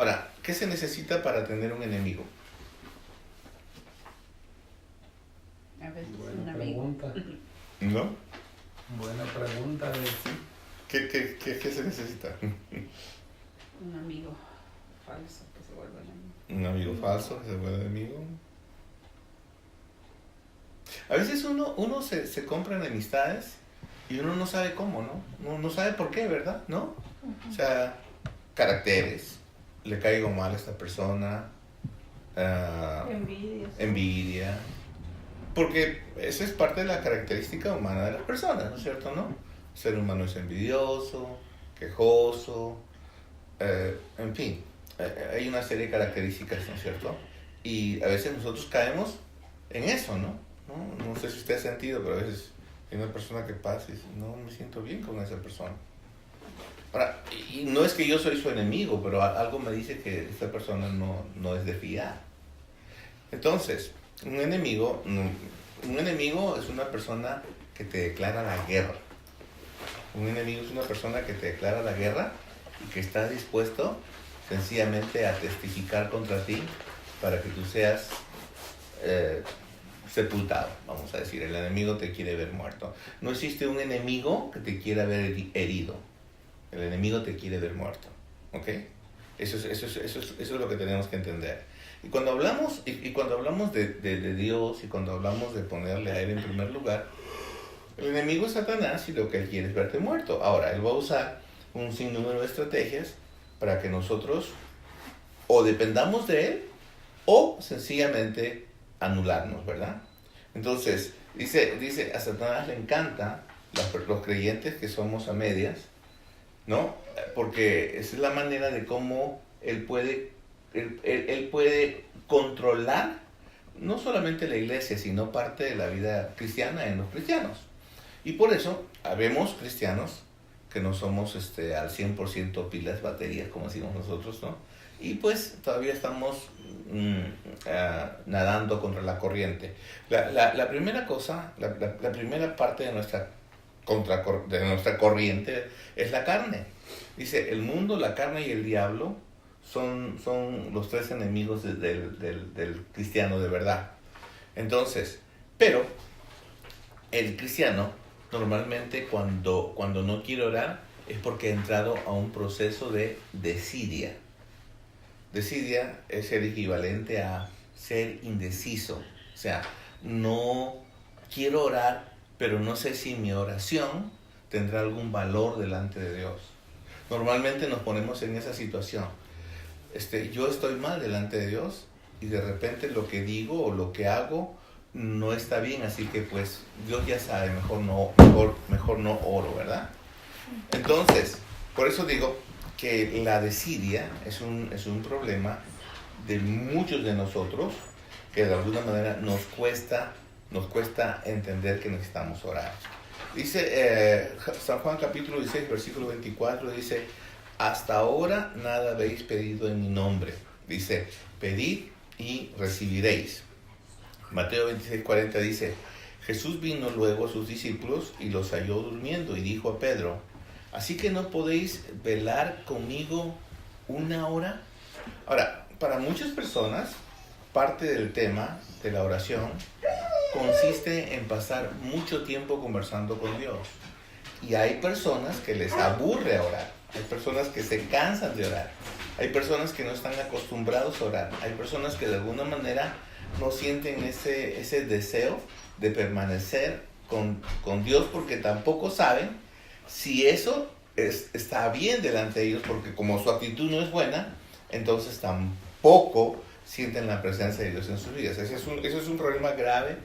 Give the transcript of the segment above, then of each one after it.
Ahora, ¿qué se necesita para tener un enemigo? A veces un Buena amigo. pregunta. ¿No? Buena pregunta. ¿Qué se necesita? Un amigo falso que se vuelve enemigo. Un amigo falso que se vuelve enemigo. A veces uno se compra enemistades y uno no sabe cómo, ¿no? No sabe por qué, ¿verdad? ¿No? O sea, caracteres. Le caigo mal a esta persona. Envidia. Porque esa es parte de la característica humana de las personas, ¿no es cierto? ¿No? El ser humano es envidioso, quejoso, en fin. Hay una serie de características, ¿no es cierto? Y a veces nosotros caemos en eso, ¿no? No sé si usted ha sentido, pero a veces hay una persona que pasa y dice, no me siento bien con esa persona. Ahora, y no es que yo soy su enemigo, pero algo me dice que esta persona no es de fiar. Entonces, un enemigo es una persona que te declara la guerra. Un enemigo es una persona que te declara la guerra y que está dispuesto sencillamente a testificar contra ti para que tú seas sepultado, vamos a decir. El enemigo te quiere ver muerto. No existe un enemigo que te quiera ver herido. El enemigo te quiere ver muerto. ¿Ok? Eso es lo que tenemos que entender. Y cuando hablamos, de Dios y cuando hablamos de ponerle a Él en primer lugar, el enemigo es Satanás y lo que Él quiere es verte muerto. Ahora, Él va a usar un sinnúmero de estrategias para que nosotros o dependamos de Él o sencillamente anularnos, ¿verdad? Entonces, dice a Satanás le encanta los creyentes que somos a medias, ¿no? Porque esa es la manera de cómo él puede controlar no solamente la iglesia, sino parte de la vida cristiana en los cristianos. Y por eso habemos cristianos que no somos al 100% pilas, baterías, como decimos nosotros, ¿no? Y pues todavía estamos nadando contra la corriente. La primera cosa, la primera parte de nuestra corriente es la carne. Dice, el mundo, la carne y el diablo son los tres enemigos del cristiano de verdad. Entonces, pero el cristiano normalmente cuando no quiere orar es porque ha entrado a un proceso de desidia. Desidia es el equivalente a ser indeciso. O sea, no quiero orar, pero no sé si mi oración tendrá algún valor delante de Dios. Normalmente nos ponemos en esa situación. Yo estoy mal delante de Dios y de repente lo que digo o lo que hago no está bien, así que pues Dios ya sabe, mejor no oro, ¿verdad? Entonces, por eso digo que la desidia es un problema de muchos de nosotros que de alguna manera nos cuesta entender que necesitamos orar. Dice San Juan capítulo 16, versículo 24, dice, hasta ahora nada habéis pedido en mi nombre. Dice, pedid y recibiréis. Mateo 26, 40 dice, Jesús vino luego a sus discípulos y los halló durmiendo y dijo a Pedro, ¿así que no podéis velar conmigo una hora? Ahora, para muchas personas, parte del tema de la oración consiste en pasar mucho tiempo conversando con Dios. Y hay personas que les aburre orar. Hay personas que se cansan de orar. Hay personas que no están acostumbrados a orar. Hay personas que de alguna manera no sienten ese deseo de permanecer con Dios porque tampoco saben si eso está bien delante de ellos, porque como su actitud no es buena, entonces tampoco sienten la presencia de Dios en sus vidas. Ese es un problema grave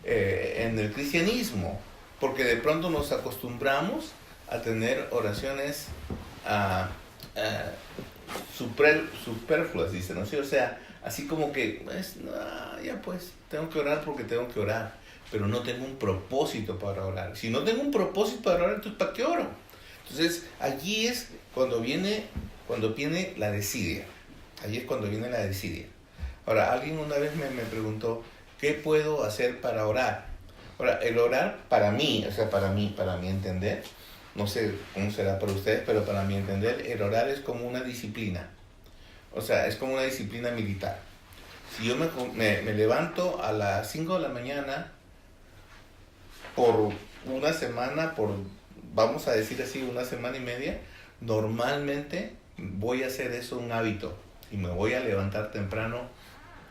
en el cristianismo, porque de pronto nos acostumbramos a tener oraciones superfluas, dicen, ¿no? Sí, o sea, así como que, pues, ya pues, tengo que orar porque tengo que orar, pero no tengo un propósito para orar. Si no tengo un propósito para orar, entonces, ¿para qué oro? Entonces, allí es cuando viene la desidia. Allí es cuando viene la desidia. Ahora, alguien una vez me preguntó, ¿qué puedo hacer para orar? Ahora, el orar para mí, o sea, para mí entender, no sé cómo será para ustedes, pero para mí entender, el orar es como una disciplina. O sea, es como una disciplina militar. Si yo me levanto a las 5 de la mañana por una semana, vamos a decir así, una semana y media, normalmente voy a hacer eso un hábito y me voy a levantar temprano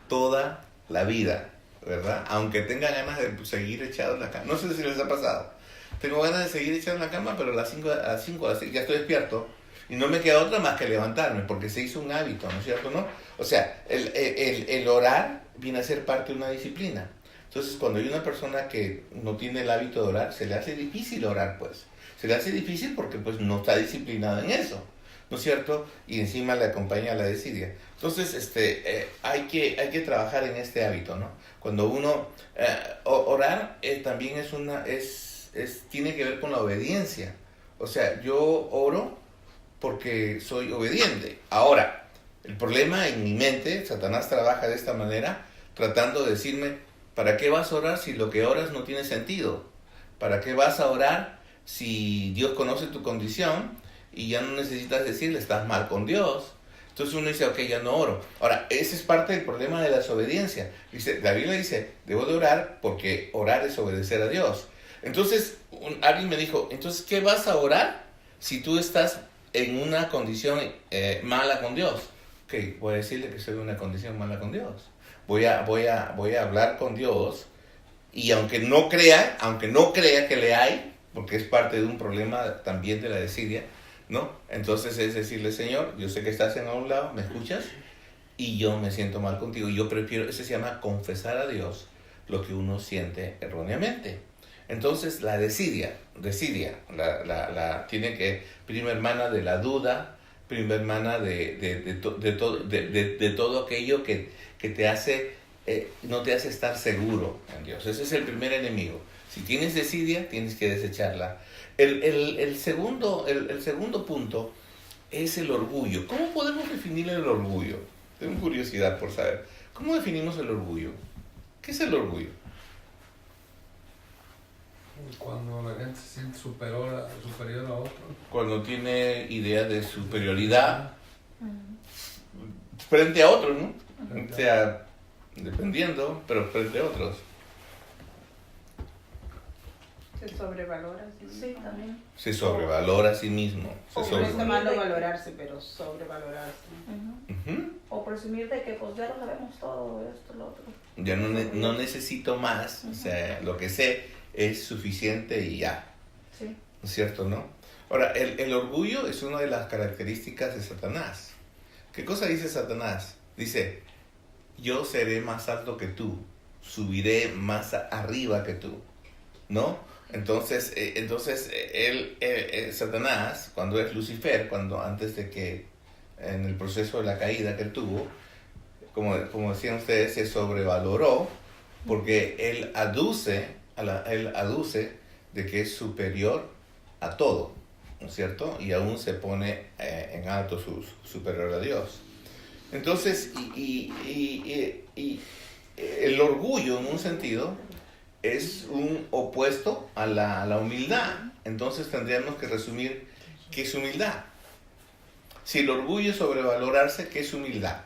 toda la vida, ¿verdad? Aunque tenga ganas de seguir echado en la cama. No sé si les ha pasado. Tengo ganas de seguir echado en la cama, pero a las 5 ya estoy despierto y no me queda otra más que levantarme porque se hizo un hábito, ¿no es cierto? ¿No? O sea, el orar viene a ser parte de una disciplina. Entonces, cuando hay una persona que no tiene el hábito de orar, se le hace difícil orar, pues. Se le hace difícil porque pues no está disciplinado en eso, ¿no es cierto? Y encima le acompaña la desidia. Entonces, hay que trabajar en este hábito, ¿no? Cuando uno orar también tiene que ver con la obediencia. O sea, yo oro porque soy obediente. Ahora, el problema en mi mente, Satanás trabaja de esta manera, tratando de decirme, ¿para qué vas a orar si lo que oras no tiene sentido? ¿Para qué vas a orar si Dios conoce tu condición y ya no necesitas decirle, estás mal con Dios? Entonces uno dice, ok, ya no oro. Ahora, ese es parte del problema de la desobediencia. La Biblia dice, debo de orar porque orar es obedecer a Dios. Entonces, alguien me dijo, entonces, ¿qué vas a orar si tú estás en una condición mala con Dios? Ok, voy a decirle que estoy en una condición mala con Dios. Voy a hablar con Dios y aunque no crea que le hay, porque es parte de un problema también de la desidia, ¿no? Entonces es decirle, Señor, yo sé que estás en algún lado, ¿me escuchas? Y yo me siento mal contigo. Yo prefiero, eso se llama confesar a Dios lo que uno siente erróneamente. Entonces la desidia, tiene que, prima hermana de la duda, prima hermana de todo aquello que te hace, no te hace estar seguro en Dios. Ese es el primer enemigo. Si tienes desidia, tienes que desecharla. El segundo punto es el orgullo. ¿Cómo podemos definir el orgullo? Tengo curiosidad por saber. ¿Cómo definimos el orgullo? ¿Qué es el orgullo? Cuando la gente se siente superior a otro. Cuando tiene idea de superioridad frente a otros, ¿no? O sea, dependiendo, pero frente a otros. Se sobrevalora. Sí, también. Se sobrevalora a sí mismo. No está mal no valorarse, pero sobrevalorarse. O presumir de que pues ya lo sabemos todo, esto, lo otro. Ya no necesito más, o sea, lo que sé es suficiente y ya. Sí. ¿No es cierto, no? Ahora, el orgullo es una de las características de Satanás. ¿Qué cosa dice Satanás? Dice, yo seré más alto que tú, subiré más arriba que tú, ¿no? Entonces Satanás, cuando es Lucifer, antes de que, en el proceso de la caída que él tuvo, como decían ustedes, se sobrevaloró, porque él aduce de que es superior a todo, ¿no es cierto? Y aún se pone en alto superior a Dios. Entonces, y el orgullo, en un sentido, es un opuesto a la humildad. Entonces tendríamos que resumir qué es humildad. Si el orgullo es sobrevalorarse, ¿qué es humildad?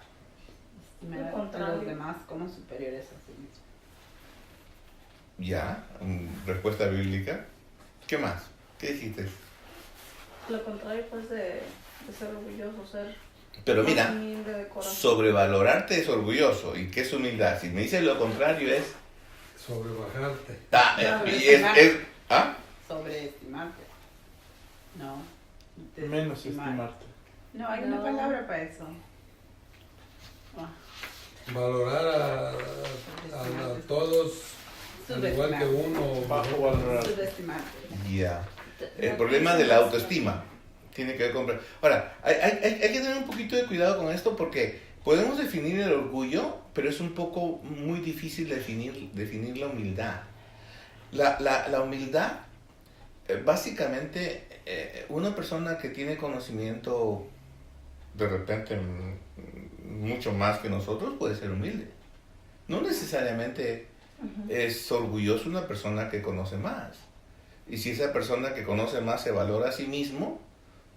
Estimar a los demás como superiores a sí mismos. Ya, respuesta bíblica. ¿Qué más? ¿Qué dijiste? Lo contrario pues de ser orgulloso, ser Pero mira, humilde de corazón. sobrevalorarte es orgulloso. ¿Y qué es humildad? Si me dices lo contrario es... Sobrebajarte. Sobreestimarte. No. Menos estimarte. No, hay una palabra para eso. Valorar a todos al igual que uno. Bajo valorar. Subestimarte. Ya. El problema de la autoestima tiene que ver con... Ahora, hay que tener un poquito de cuidado con esto porque podemos definir el orgullo, pero es muy difícil definir la humildad. La humildad, básicamente, una persona que tiene conocimiento de repente mucho más que nosotros puede ser humilde. No necesariamente es orgulloso una persona que conoce más. Y si esa persona que conoce más se valora a sí mismo,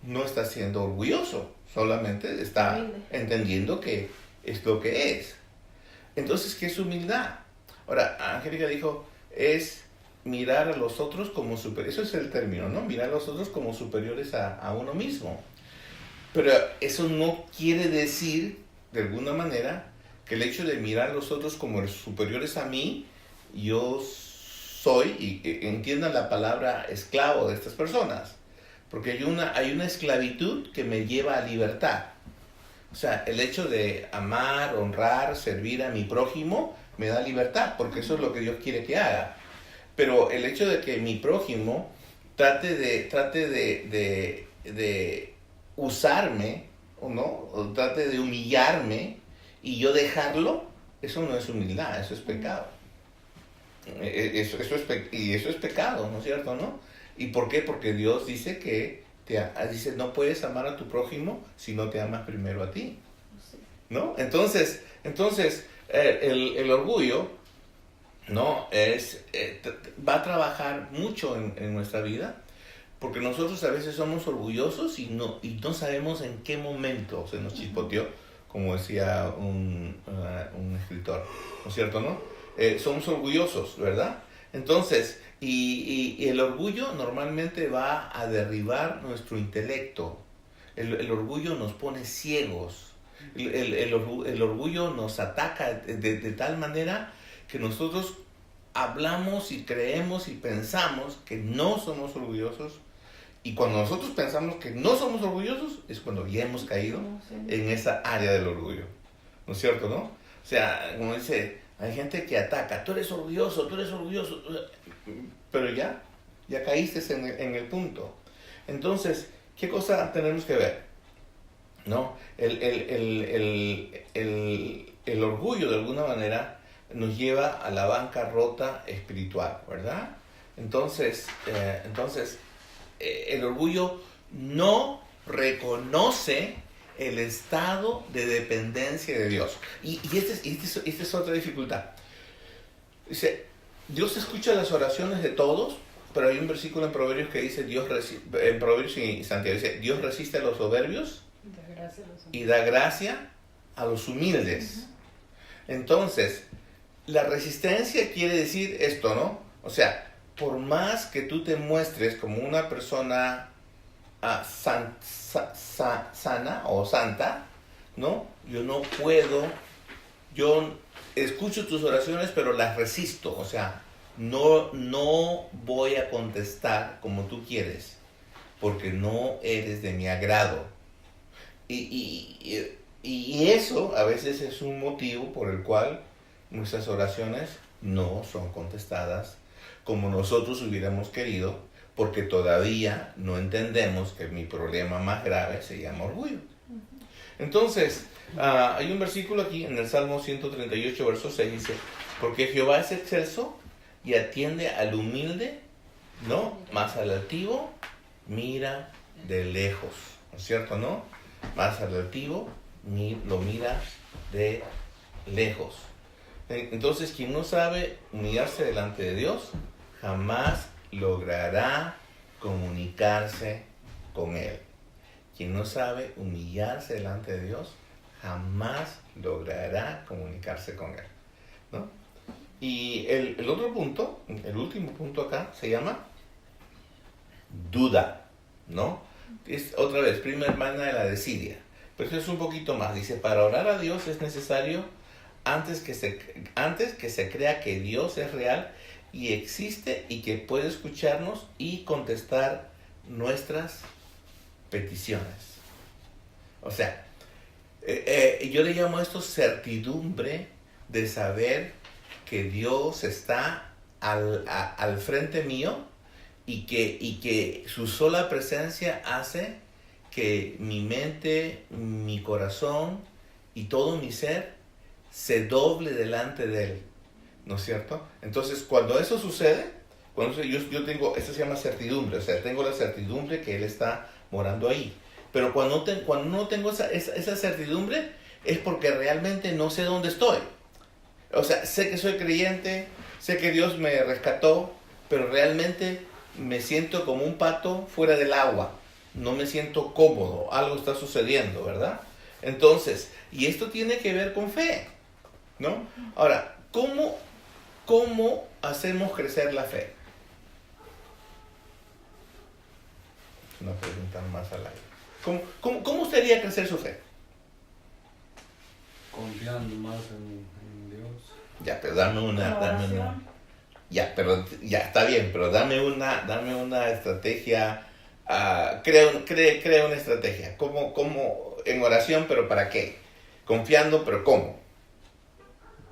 no está siendo orgulloso, solamente está Humilde. entendiendo que es lo que es. Entonces, ¿qué es humildad? Ahora, Angélica dijo, es mirar a los otros como superiores. Eso es el término, ¿no? Mirar a los otros como superiores a uno mismo. Pero eso no quiere decir, de alguna manera, que el hecho de mirar a los otros como superiores a mí, yo soy, y entiendan la palabra esclavo de estas personas. Porque hay una esclavitud que me lleva a libertad. O sea, el hecho de amar, honrar, servir a mi prójimo me da libertad, porque eso es lo que Dios quiere que haga. Pero el hecho de que mi prójimo trate de usarme, ¿o no? O trate de humillarme y yo dejarlo, eso no es humildad, eso es pecado. Eso es pecado, ¿no es cierto, no? ¿Y por qué? Porque Dios dice que dice, no puedes amar a tu prójimo si no te amas primero a ti, ¿no? Entonces el orgullo, ¿no? Va a trabajar mucho en nuestra vida, porque nosotros a veces somos orgullosos y no sabemos en qué momento se nos chispoteó, como decía un escritor, ¿no es cierto, no? Somos orgullosos, ¿verdad? Entonces, y el orgullo normalmente va a derribar nuestro intelecto. El orgullo nos pone ciegos. El orgullo nos ataca de tal manera que nosotros hablamos y creemos y pensamos que no somos orgullosos. Y cuando nosotros pensamos que no somos orgullosos, es cuando ya hemos caído en esa área del orgullo. ¿No es cierto, no? O sea, como dice, hay gente que ataca, tú eres orgulloso, pero ya caíste en el punto. Entonces, ¿qué cosa tenemos que ver? ¿No? El orgullo, de alguna manera, nos lleva a la bancarrota espiritual, ¿verdad? Entonces, el orgullo no reconoce el estado de dependencia de Dios. Y esta es otra dificultad. Dice, Dios escucha las oraciones de todos, pero hay un versículo en Proverbios que dice, en Proverbios y Santiago dice, Dios resiste a los soberbios y da gracia a los humildes. Entonces, la resistencia quiere decir esto, ¿no? O sea, por más que tú te muestres como una persona sana o santa, ¿no? Yo escucho tus oraciones, pero las resisto, o sea, no voy a contestar como tú quieres, porque no eres de mi agrado. Y eso a veces es un motivo por el cual nuestras oraciones no son contestadas como nosotros hubiéramos querido, porque todavía no entendemos que mi problema más grave se llama orgullo. Entonces, hay un versículo aquí en el Salmo 138, verso 6, dice, porque Jehová es excelso y atiende al humilde, ¿no? Mas al altivo mira de lejos, ¿no es cierto, no? Mas al altivo lo mira de lejos. Entonces, quien no sabe humillarse delante de Dios, jamás logrará comunicarse con Él. Quien no sabe humillarse delante de Dios, jamás logrará comunicarse con Él, ¿no? Y el otro punto, el último punto acá, se llama duda, ¿no? Es otra vez, prima hermana de la desidia. Pero eso es un poquito más. Dice, para orar a Dios es necesario antes que se crea que Dios es real y existe y que puede escucharnos y contestar nuestras peticiones. O sea, yo le llamo esto certidumbre de saber que Dios está al frente mío y que su sola presencia hace que mi mente, mi corazón y todo mi ser se doble delante de Él, ¿no es cierto? Entonces, cuando eso sucede, yo tengo, esto se llama certidumbre, o sea, tengo la certidumbre que Él está morando ahí. Pero cuando no tengo esa certidumbre, es porque realmente no sé dónde estoy. O sea, sé que soy creyente, sé que Dios me rescató, pero realmente me siento como un pato fuera del agua. no me siento cómodo, algo está sucediendo, ¿verdad? Entonces, y esto tiene que ver con fe, ¿no? Ahora, ¿cómo hacemos crecer la fe? Una pregunta más al aire. ¿Cómo usted haría crecer su fe? Confiando más en Dios. Ya, pero dame una. Ya, pero ya está bien, pero dame una estrategia. Crea una estrategia. ¿Cómo en oración, pero para qué? Confiando, pero ¿cómo?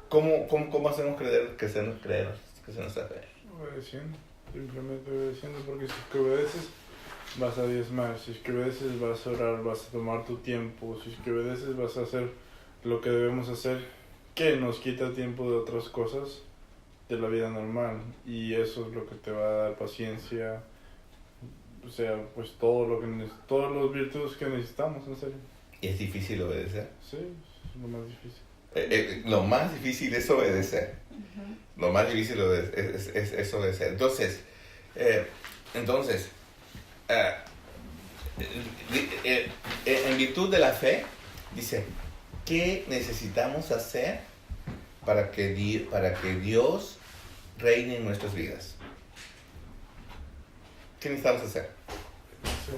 ¿Cómo hacemos crecer nuestra fe? Obedeciendo, simplemente obedeciendo, porque si es que obedeces vas a diezmar, si es que obedeces vas a orar, vas a tomar tu tiempo, si es que obedeces vas a hacer lo que debemos hacer, que nos quita tiempo de otras cosas de la vida normal, y eso es lo que te va a dar paciencia, o sea, pues todas las virtudes que necesitamos, en serio. ¿Y es difícil obedecer? Sí, es lo más difícil. Lo más difícil es obedecer. Lo más difícil es obedecer. Entonces, en virtud de la fe, dice, ¿qué necesitamos hacer para que Dios reine en nuestras vidas? ¿Qué necesitamos hacer?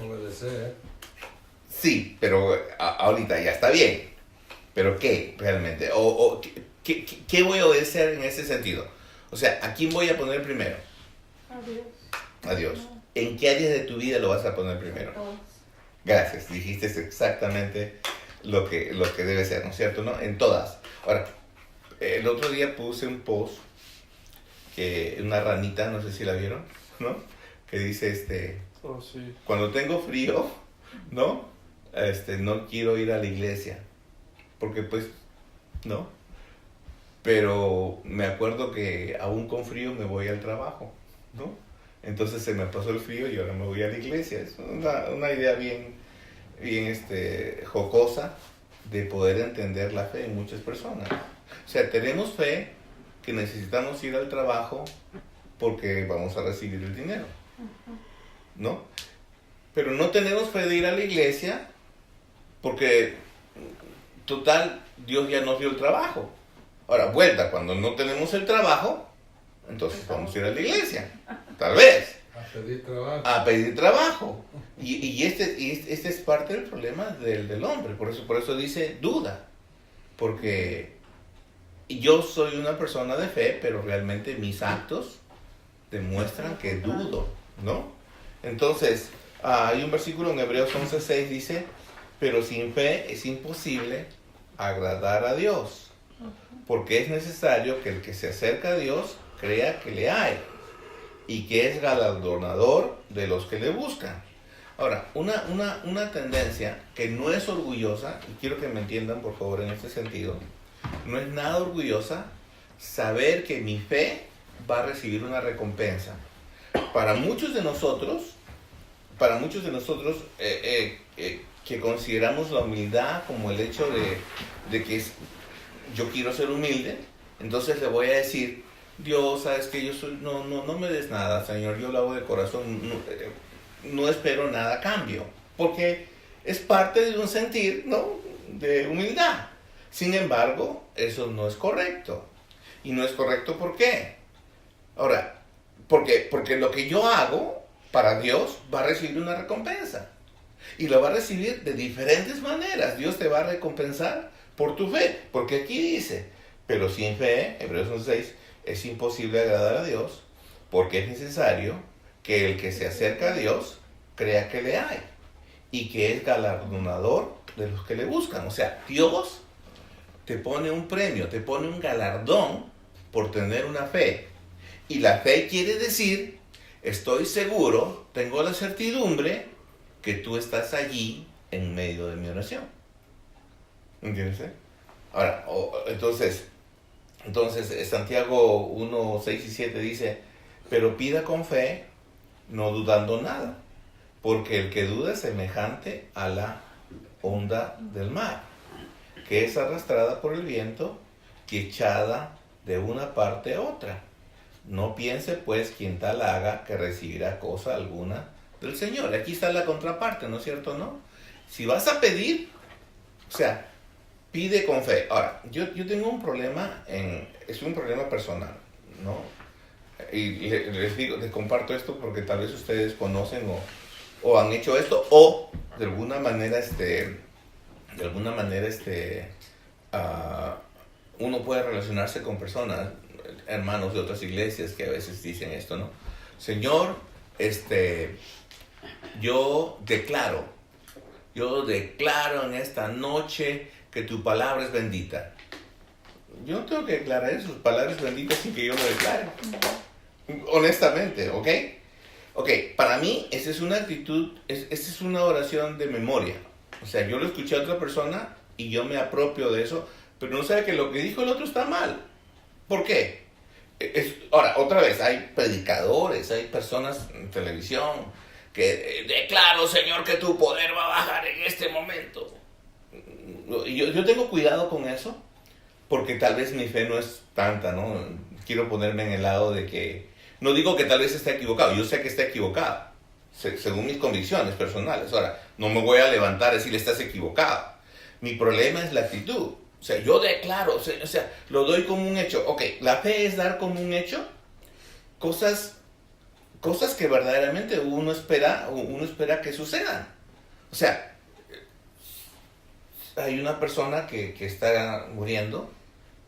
Obedecer. Sí, pero ahorita ya está bien. ¿Pero qué realmente? ¿Qué voy a obedecer en ese sentido? O sea, ¿a quién voy a poner primero? A Dios. ¿En qué áreas de tu vida lo vas a poner primero? Gracias, dijiste exactamente lo que debe ser, ¿no es cierto? ¿No? En todas. Ahora, el otro día puse un post, que una ranita, no sé si la vieron, ¿no? Que dice, Oh, sí. cuando tengo frío, ¿no? No quiero ir a la iglesia, porque pues, ¿no? Pero me acuerdo que aún con frío me voy al trabajo, ¿no? Entonces se me pasó el frío y ahora me voy a la iglesia. Es una idea bien jocosa de poder entender la fe en muchas personas. O sea, tenemos fe que necesitamos ir al trabajo porque vamos a recibir el dinero, ¿no? Pero no tenemos fe de ir a la iglesia porque, total, Dios ya nos dio el trabajo. Ahora, vuelta, cuando no tenemos el trabajo, entonces vamos a ir a la iglesia, tal vez. A pedir trabajo. A pedir trabajo. Y este es parte del problema del hombre. Por eso dice duda. Porque yo soy una persona de fe, pero realmente mis actos demuestran que dudo, ¿no? Entonces, hay un versículo en Hebreos 11:6 dice, pero sin fe es imposible agradar a Dios, porque es necesario que el que se acerca a Dios crea que le hay y que es galardonador de los que le buscan. Ahora, una tendencia que no es orgullosa, y quiero que me entiendan por favor en este sentido, no es nada orgullosa saber que mi fe va a recibir una recompensa. Para muchos de nosotros que consideramos la humildad como el hecho de que yo quiero ser humilde, entonces le voy a decir, Dios, sabes que yo soy, no me des nada, Señor, yo lo hago de corazón, no espero nada a cambio, porque es parte de un sentir, ¿no?, de humildad. Sin embargo, eso no es correcto. Y no es correcto, ¿por qué? Ahora, porque lo que yo hago para Dios va a recibir una recompensa. Y lo va a recibir de diferentes maneras. Dios te va a recompensar por tu fe. Porque aquí dice, pero sin fe, Hebreos 11:6, es imposible agradar a Dios, porque es necesario que el que se acerca a Dios crea que le hay y que es galardonador de los que le buscan. O sea, Dios te pone un premio, te pone un galardón por tener una fe. Y la fe quiere decir, estoy seguro, tengo la certidumbre que tú estás allí en medio de mi oración. ¿Entiendes? Ahora, entonces Santiago 1, 6 y 7 dice, pero pida con fe, no dudando nada, porque el que duda es semejante a la onda del mar, que es arrastrada por el viento y echada de una parte a otra. No piense pues quien tal haga que recibirá cosa alguna del Señor. Aquí está la contraparte, ¿no es cierto? ¿No? Si vas a pedir, o sea, pide con fe. Ahora, yo tengo un problema, es un problema personal, ¿no? Y les digo, les comparto esto porque tal vez ustedes conocen o han hecho esto, o de alguna manera, uno puede relacionarse con personas, hermanos de otras iglesias que a veces dicen esto, ¿no? Señor, yo declaro en esta noche que tu palabra es bendita. Yo no tengo que declarar eso, sus palabras benditas sin que yo lo declare. Honestamente, ¿ok? Ok, para mí esa es una actitud, esa es una oración de memoria. O sea, yo lo escuché a otra persona y yo me apropio de eso, pero no sabe que lo que dijo el otro está mal. ¿Por qué? Ahora, otra vez, hay predicadores, hay personas en televisión que declaro, Señor, que tu poder va a bajar en este momento. Yo tengo cuidado con eso, porque tal vez mi fe no es tanta, ¿no? Quiero ponerme en el lado de que, no digo que tal vez esté equivocado, yo sé que está equivocado, según mis convicciones personales. Ahora, no me voy a levantar y decirle estás equivocado. Mi problema es la actitud. O sea, yo declaro, o sea, lo doy como un hecho. Ok, la fe es dar como un hecho cosas que verdaderamente uno espera que sucedan. O sea, hay una persona que está muriendo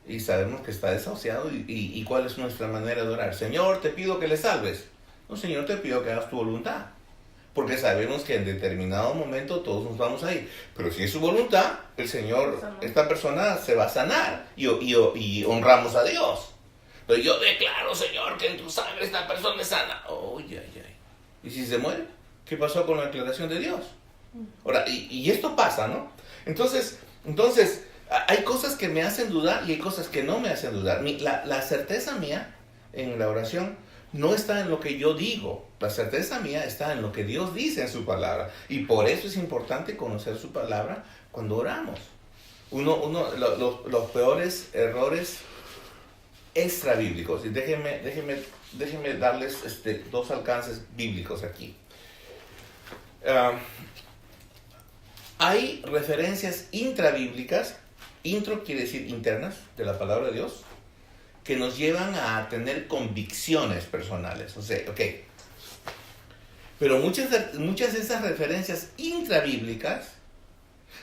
y sabemos que está desahuciado y ¿cuál es nuestra manera de orar? Señor, te pido que le salves. No, Señor, te pido que hagas tu voluntad. Porque sabemos que en determinado momento todos nos vamos a ir. Pero si es su voluntad, el Señor, esta persona se va a sanar y honramos a Dios. Pero yo declaro, Señor, que en tu sangre esta persona es sana. ¿Y si se muere? ¿Qué pasó con la declaración de Dios? Ahora, y esto pasa, ¿no? Entonces, hay cosas que me hacen dudar y hay cosas que no me hacen dudar. La certeza mía en la oración no está en lo que yo digo. La certeza mía está en lo que Dios dice en su palabra. Y por eso es importante conocer su palabra cuando oramos. Los peores errores extrabíblicos. Y déjenme darles dos alcances bíblicos aquí. Hay referencias intrabíblicas, intro quiere decir internas, de la palabra de Dios, que nos llevan a tener convicciones personales. O sea, ok. Pero muchas de esas referencias intrabíblicas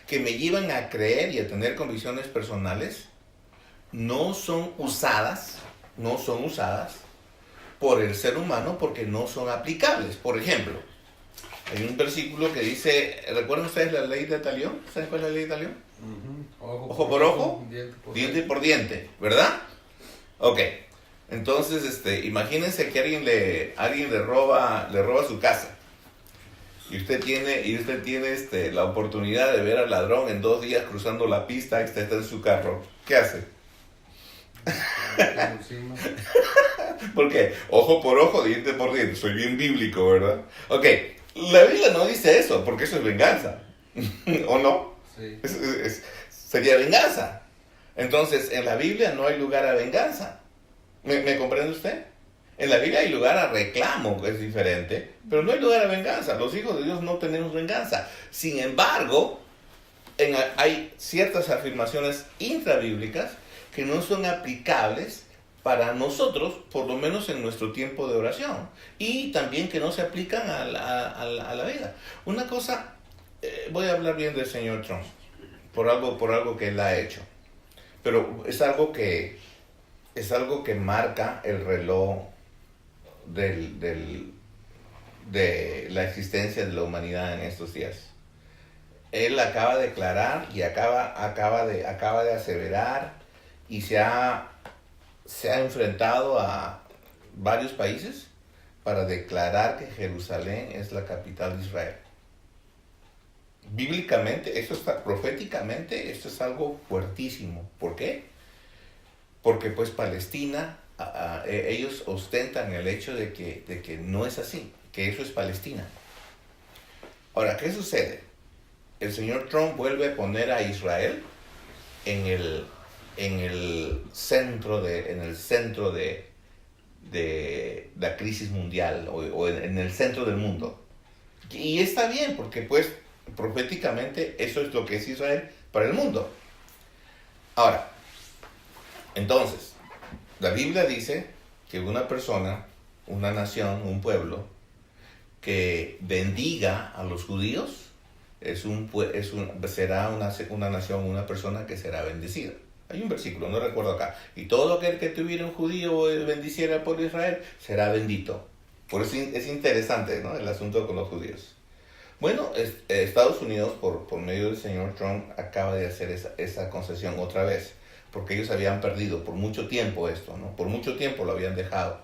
que me llevan a creer y a tener convicciones personales no son usadas por el ser humano porque no son aplicables. Por ejemplo, hay un versículo que dice, ¿recuerdan ustedes la ley de Talión? ¿Saben cuál es la ley de Talión? Ojo por ojo, diente por diente, ¿verdad? Ok, entonces imagínense que alguien le roba su casa y usted tiene la oportunidad de ver al ladrón en 2 días cruzando la pista, está en su carro. ¿Qué hace? Porque ojo por ojo, diente por diente, soy bien bíblico, ¿verdad? Ok, la Biblia no dice eso, porque eso es venganza, ¿o no? Sí. Sería venganza. Entonces, en la Biblia no hay lugar a venganza. ¿Me comprende usted? En la Biblia hay lugar a reclamo, que es diferente, pero no hay lugar a venganza. Los hijos de Dios no tenemos venganza. Sin embargo, hay ciertas afirmaciones intrabíblicas que no son aplicables para nosotros, por lo menos en nuestro tiempo de oración, y también que no se aplican a la vida. Una cosa, voy a hablar bien del señor Trump, por algo que él ha hecho, pero es algo que marca el reloj de la existencia de la humanidad en estos días. Él acaba de declarar y acaba de aseverar y se ha enfrentado a varios países para declarar que Jerusalén es la capital de Israel. Bíblicamente, proféticamente, esto es algo fuertísimo. ¿Por qué? Porque pues Palestina, ellos ostentan el hecho de que no es así, que eso es Palestina. Ahora, ¿qué sucede? El señor Trump vuelve a poner a Israel en el centro de la crisis mundial o en el centro del mundo. Y está bien, porque pues proféticamente eso es lo que es Israel para el mundo. Ahora, entonces, la Biblia dice que una persona, una nación, un pueblo, que bendiga a los judíos, será una nación, una persona que será bendecida. Hay un versículo, no recuerdo acá. Y todo aquel que tuviera un judío bendiciera por Israel, será bendito. Por eso es interesante, ¿no?, el asunto con los judíos. Bueno, Estados Unidos, por medio del señor Trump, acaba de hacer esa concesión otra vez, porque ellos habían perdido por mucho tiempo esto, ¿no? Por mucho tiempo lo habían dejado.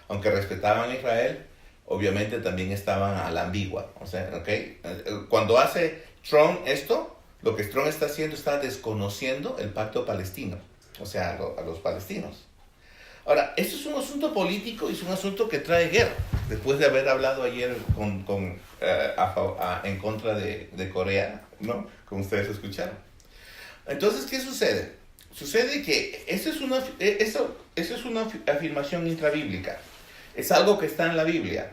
Aunque respetaban a Israel, obviamente también estaban a la ambigua. O sea, ¿okay? Cuando hace Trump esto, lo que Trump está haciendo, está desconociendo el pacto palestino, o sea, a los palestinos. Ahora, esto es un asunto político y es un asunto que trae guerra, después de haber hablado ayer en contra de Corea, ¿no?, como ustedes escucharon. Entonces, ¿qué sucede? Sucede que eso es una afirmación intrabíblica, es algo que está en la Biblia.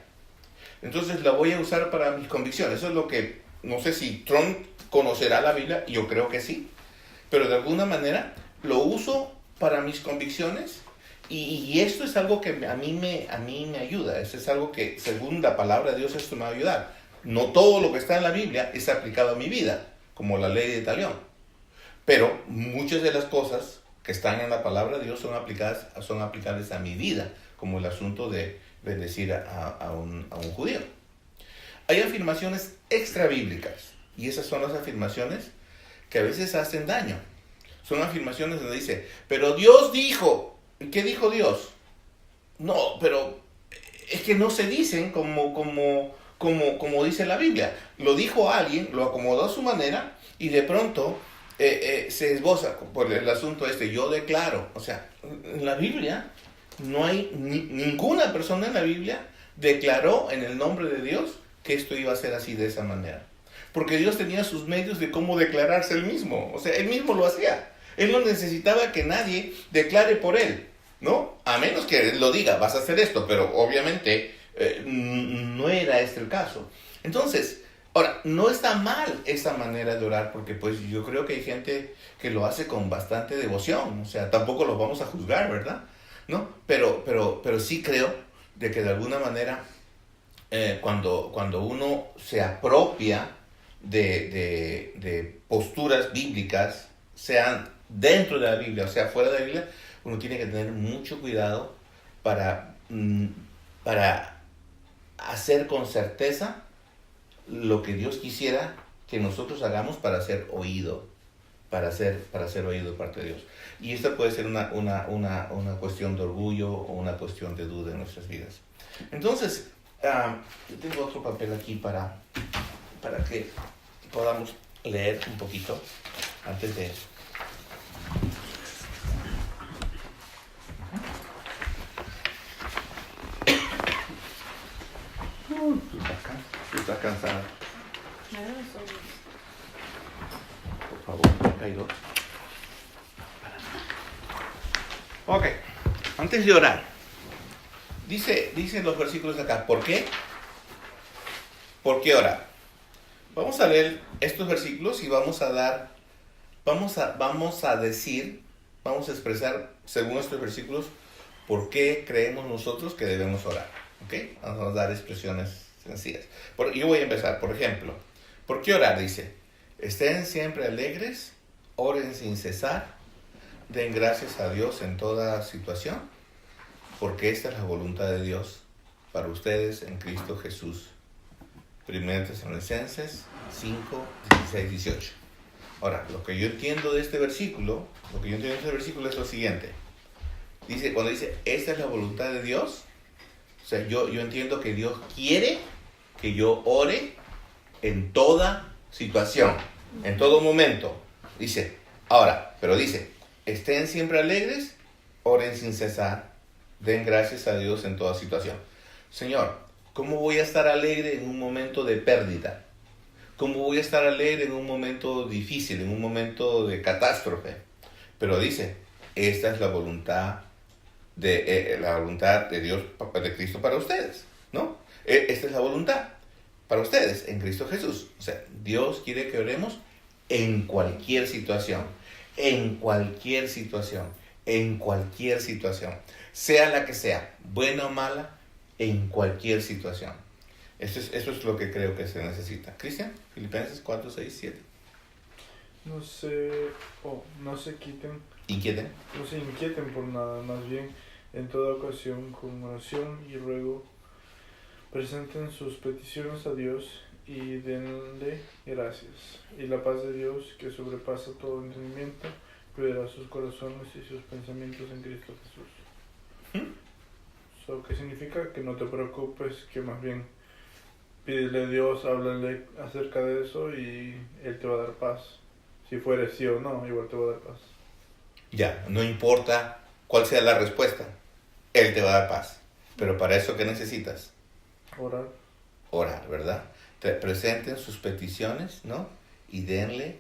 Entonces la voy a usar para mis convicciones. Eso es lo que, no sé si Trump conocerá la Biblia, yo creo que sí, pero de alguna manera lo uso para mis convicciones, y esto es algo que a mí me ayuda. Eso es algo que, según la palabra de Dios, esto me va a ayudar. No todo lo que está en la Biblia es aplicado a mi vida, como la ley de talión, pero muchas de las cosas que están en la palabra de Dios son aplicables a mi vida, como el asunto de bendecir a un judío. Hay afirmaciones extra bíblicas, y esas son las afirmaciones que a veces hacen daño. Son afirmaciones donde dice, pero Dios dijo. ¿Qué dijo Dios? No, pero es que no se dicen como dice la Biblia. Lo dijo alguien, lo acomodó a su manera, y de pronto se esboza por el asunto yo declaro. O sea, en la Biblia no hay ninguna persona en la Biblia declaró en el nombre de Dios que esto iba a ser así, de esa manera. Porque Dios tenía sus medios de cómo declararse él mismo. O sea, él mismo lo hacía. Él no necesitaba que nadie declare por él, ¿no? A menos que él lo diga, vas a hacer esto, pero obviamente no era este el caso. Entonces, ahora, no está mal esa manera de orar, porque pues yo creo que hay gente que lo hace con bastante devoción. O sea, tampoco los vamos a juzgar, ¿verdad? ¿No? Pero sí creo de que de alguna manera cuando uno se apropia de posturas bíblicas, sean dentro de la Biblia o sea fuera de la Biblia, uno tiene que tener mucho cuidado para hacer con certeza lo que Dios quisiera que nosotros hagamos para ser oído, para ser oído de parte de Dios. Y esto puede ser una cuestión de orgullo o una cuestión de duda en nuestras vidas. Entonces, yo tengo otro papel aquí para que podamos leer un poquito antes de... Tú estás cansada. Por favor, acá hay dos. Ok, antes de orar, dicen los versículos acá, ¿por qué? ¿Por qué orar? Vamos a leer estos versículos y vamos a expresar, según estos versículos, por qué creemos nosotros que debemos orar. ¿Ok? Vamos a dar expresiones sencillas. Yo voy a empezar, por ejemplo, ¿por qué orar? Dice, estén siempre alegres, oren sin cesar, den gracias a Dios en toda situación, porque esta es la voluntad de Dios para ustedes en Cristo Jesús. 1 Tesalonicenses 5, 16, 18. Ahora, lo que yo entiendo de este versículo es lo siguiente. Cuando dice, esta es la voluntad de Dios, o sea, yo entiendo que Dios quiere que yo ore en toda situación, en todo momento. Dice, estén siempre alegres, oren sin cesar, den gracias a Dios en toda situación. Señor, ¿cómo voy a estar alegre en un momento de pérdida? ¿Cómo voy a estar alegre en un momento difícil, en un momento de catástrofe? Pero dice, esta es la voluntad de Dios, de Cristo para ustedes, ¿no? Esta es la voluntad. para ustedes en Cristo Jesús. O sea, Dios quiere que oremos en cualquier situación, en cualquier situación, en cualquier situación, sea la que sea, buena o mala, en cualquier situación. Eso es lo que creo que se necesita. Cristian, Filipenses 4, 6, 7. No se inquieten por nada, más bien en toda ocasión con oración y ruego presenten sus peticiones a Dios y denle gracias. Y la paz de Dios, que sobrepasa todo entendimiento, cuidará sus corazones y sus pensamientos en Cristo Jesús. ¿Qué significa? Que no te preocupes, que más bien pídele a Dios, háblale acerca de eso y Él te va a dar paz. Si fuere sí o no, igual te va a dar paz. Ya, no importa cuál sea la respuesta, Él te va a dar paz. Pero para eso, ¿qué necesitas? Orar. Orar, ¿verdad? Te presenten sus peticiones, ¿no? Y denle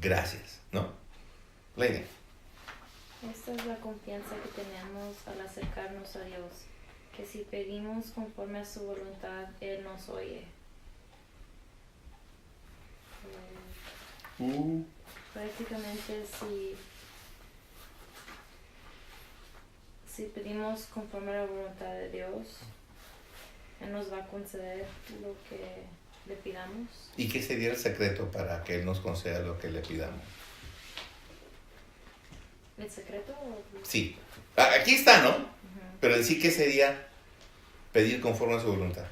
gracias, ¿no? Lady. Esta es la confianza que tenemos al acercarnos a Dios, que si pedimos conforme a su voluntad, Él nos oye. Prácticamente si pedimos conforme a la voluntad de Dios, Él nos va a conceder lo que le pidamos. ¿Y qué sería el secreto para que Él nos conceda lo que le pidamos? ¿El secreto? Sí. Aquí está, ¿no? Uh-huh. Pero en sí, ¿qué sería pedir conforme a su voluntad?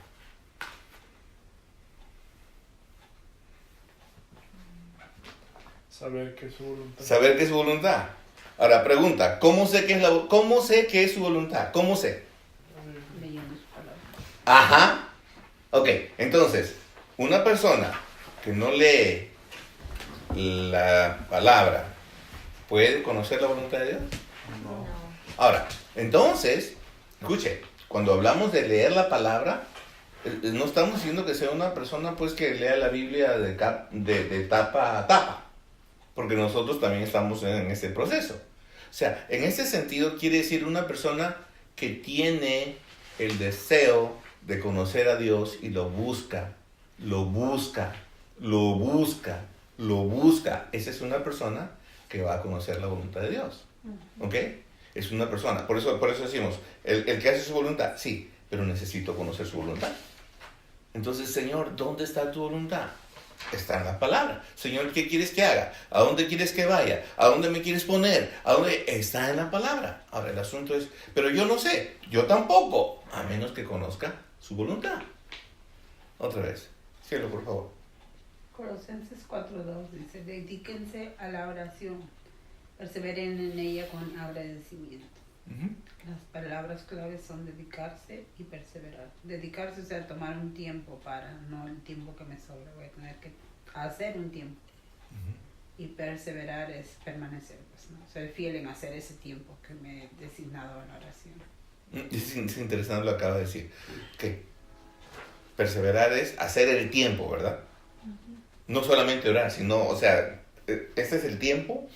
Saber que es su voluntad. Saber que es su voluntad. Ahora, pregunta, ¿cómo sé que es su voluntad? ¿Cómo sé? Leyendo su palabra. Ajá. Ok, entonces, una persona que no lee la palabra, ¿puede conocer la voluntad de Dios? No. Ahora, entonces, escuche, cuando hablamos de leer la palabra, no estamos diciendo que sea una persona pues que lea la Biblia de tapa a tapa, porque nosotros también estamos en ese proceso. O sea, en ese sentido quiere decir una persona que tiene el deseo de conocer a Dios y lo busca. Esa es una persona que va a conocer la voluntad de Dios. ¿Ok? Es una persona. Por eso decimos, el que hace su voluntad, sí, pero necesito conocer su voluntad. Entonces, Señor, ¿dónde está tu voluntad? Está en la palabra. Señor, ¿qué quieres que haga? ¿A dónde quieres que vaya? ¿A dónde me quieres poner? ¿A dónde? Está en la palabra. Ahora, el asunto es, pero yo no sé, yo tampoco, a menos que conozca su voluntad. Otra vez, cielo, por favor. Colosenses 4:2 dice, dedíquense a la oración, perseveren en ella con agradecimiento. Las palabras claves son dedicarse y perseverar. Dedicarse, o sea, tomar un tiempo para, no el tiempo que me sobra, voy a tener que hacer un tiempo. Y perseverar es permanecer, pues, ¿no? Ser fiel en hacer ese tiempo que me he designado en la oración. Es interesante lo que acaba de decir. Que perseverar es hacer el tiempo, ¿verdad? No solamente orar, sino, o sea, este es el tiempo,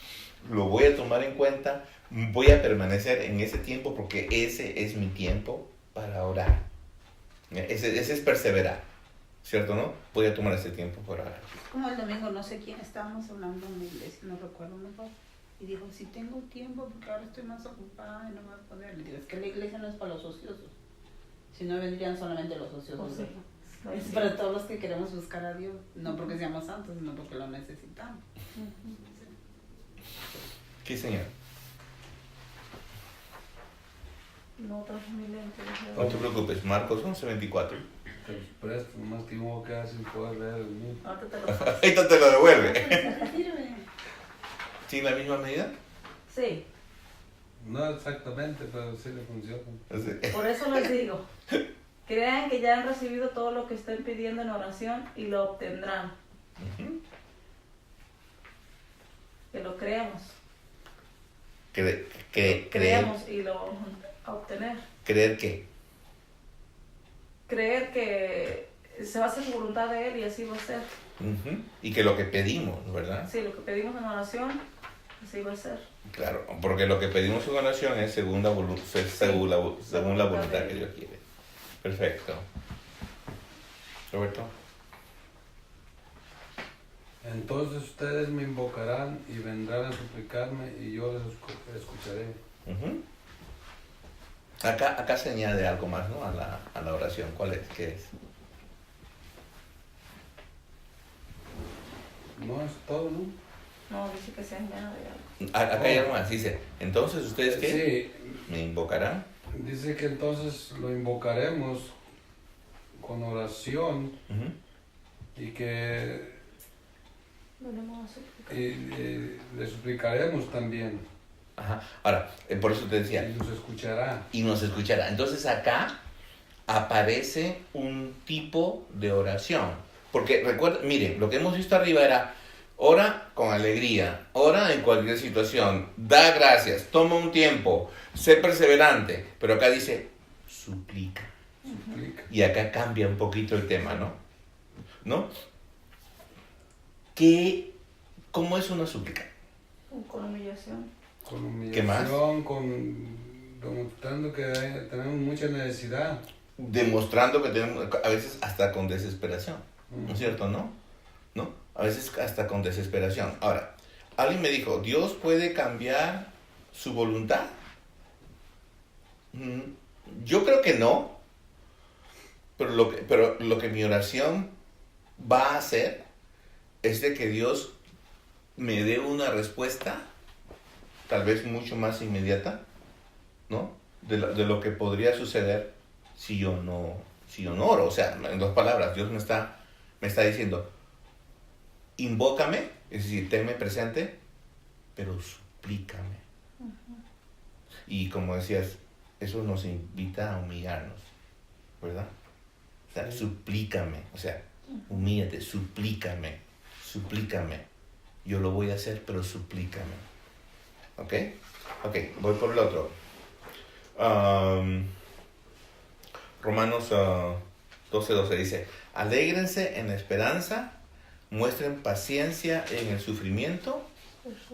lo voy a tomar en cuenta, voy a permanecer en ese tiempo porque ese es mi tiempo para orar. Ese es perseverar, ¿cierto, no? Voy a tomar ese tiempo para orar. Como el domingo, no sé quién estábamos hablando en la iglesia, no recuerdo mejor, y dijo, si tengo tiempo, porque ahora estoy más ocupada y no voy a poder. Le digo, es que la iglesia no es para los ociosos, si no vendrían solamente los ociosos. Sí. Es para todos los que queremos buscar a Dios, no porque seamos santos, sino porque lo necesitamos. ¿Qué, Señor? No traje mi lente. No te preocupes, Marcos 11:24. Te los presto, nomás que uno queda sin poder leer el mío. Ahorita te lo paso. Ahorita te lo devuelve. Sirve. ¿Sí, la misma medida? Sí, No exactamente, pero sí le funciona. Sí. por eso les digo. Crean que ya han recibido todo lo que estén pidiendo en oración y lo obtendrán. Que lo creamos. Creer. Creamos y lo vamos a obtener. ¿Creer qué? Creer que se va a hacer su voluntad de Él y así va a ser. Y que lo que pedimos, ¿verdad? Sí, lo que pedimos en oración, así va a ser. Claro, porque lo que pedimos en oración es según la voluntad que Dios quiere. Perfecto. Roberto. Entonces ustedes me invocarán y vendrán a suplicarme y yo les escucharé. Ujú. Acá se añade algo más, ¿no? A la oración. ¿Cuál es? ¿Qué es? No es todo, ¿no? No, dice que se añade algo. Acá hay algo más. Dice, entonces ustedes ¿qué? Sí, Me invocarán. dice que entonces lo invocaremos con oración Ujú. y que Volvemos a suplicar. le suplicaremos también Ajá. Ahora, por eso te y decía, nos escuchará. y nos escuchará. Entonces acá aparece un tipo de oración. Porque recuerda, miren, lo que hemos visto arriba era ora con alegría, ora en cualquier situación, da gracias, toma un tiempo, sé perseverante. Pero acá dice suplica. Suplica. Y acá cambia un poquito el tema, ¿no? ¿No? ¿Cómo es una súplica? Con humillación. Con humillación, ¿Qué más? demostrando que tenemos mucha necesidad. Demostrando que tenemos, a veces hasta con desesperación, ¿no es cierto, no? ¿No? A veces hasta con desesperación. Ahora, alguien me dijo, ¿Dios puede cambiar su voluntad? Yo creo que no, pero lo que mi oración va a hacer es de que Dios me dé una respuesta, tal vez mucho más inmediata, ¿no? De lo que podría suceder si yo no oro. O sea, en dos palabras, Dios me está diciendo, invócame, es decir, tenme presente, pero suplícame. Y como decías, eso nos invita a humillarnos, ¿verdad? O sea, suplícame, o sea, humíllate, suplícame. Yo lo voy a hacer, pero suplícame. ¿Ok? Ok, voy por el otro. Romanos 12:12 dice, alégrense en la esperanza, muestren paciencia en el sufrimiento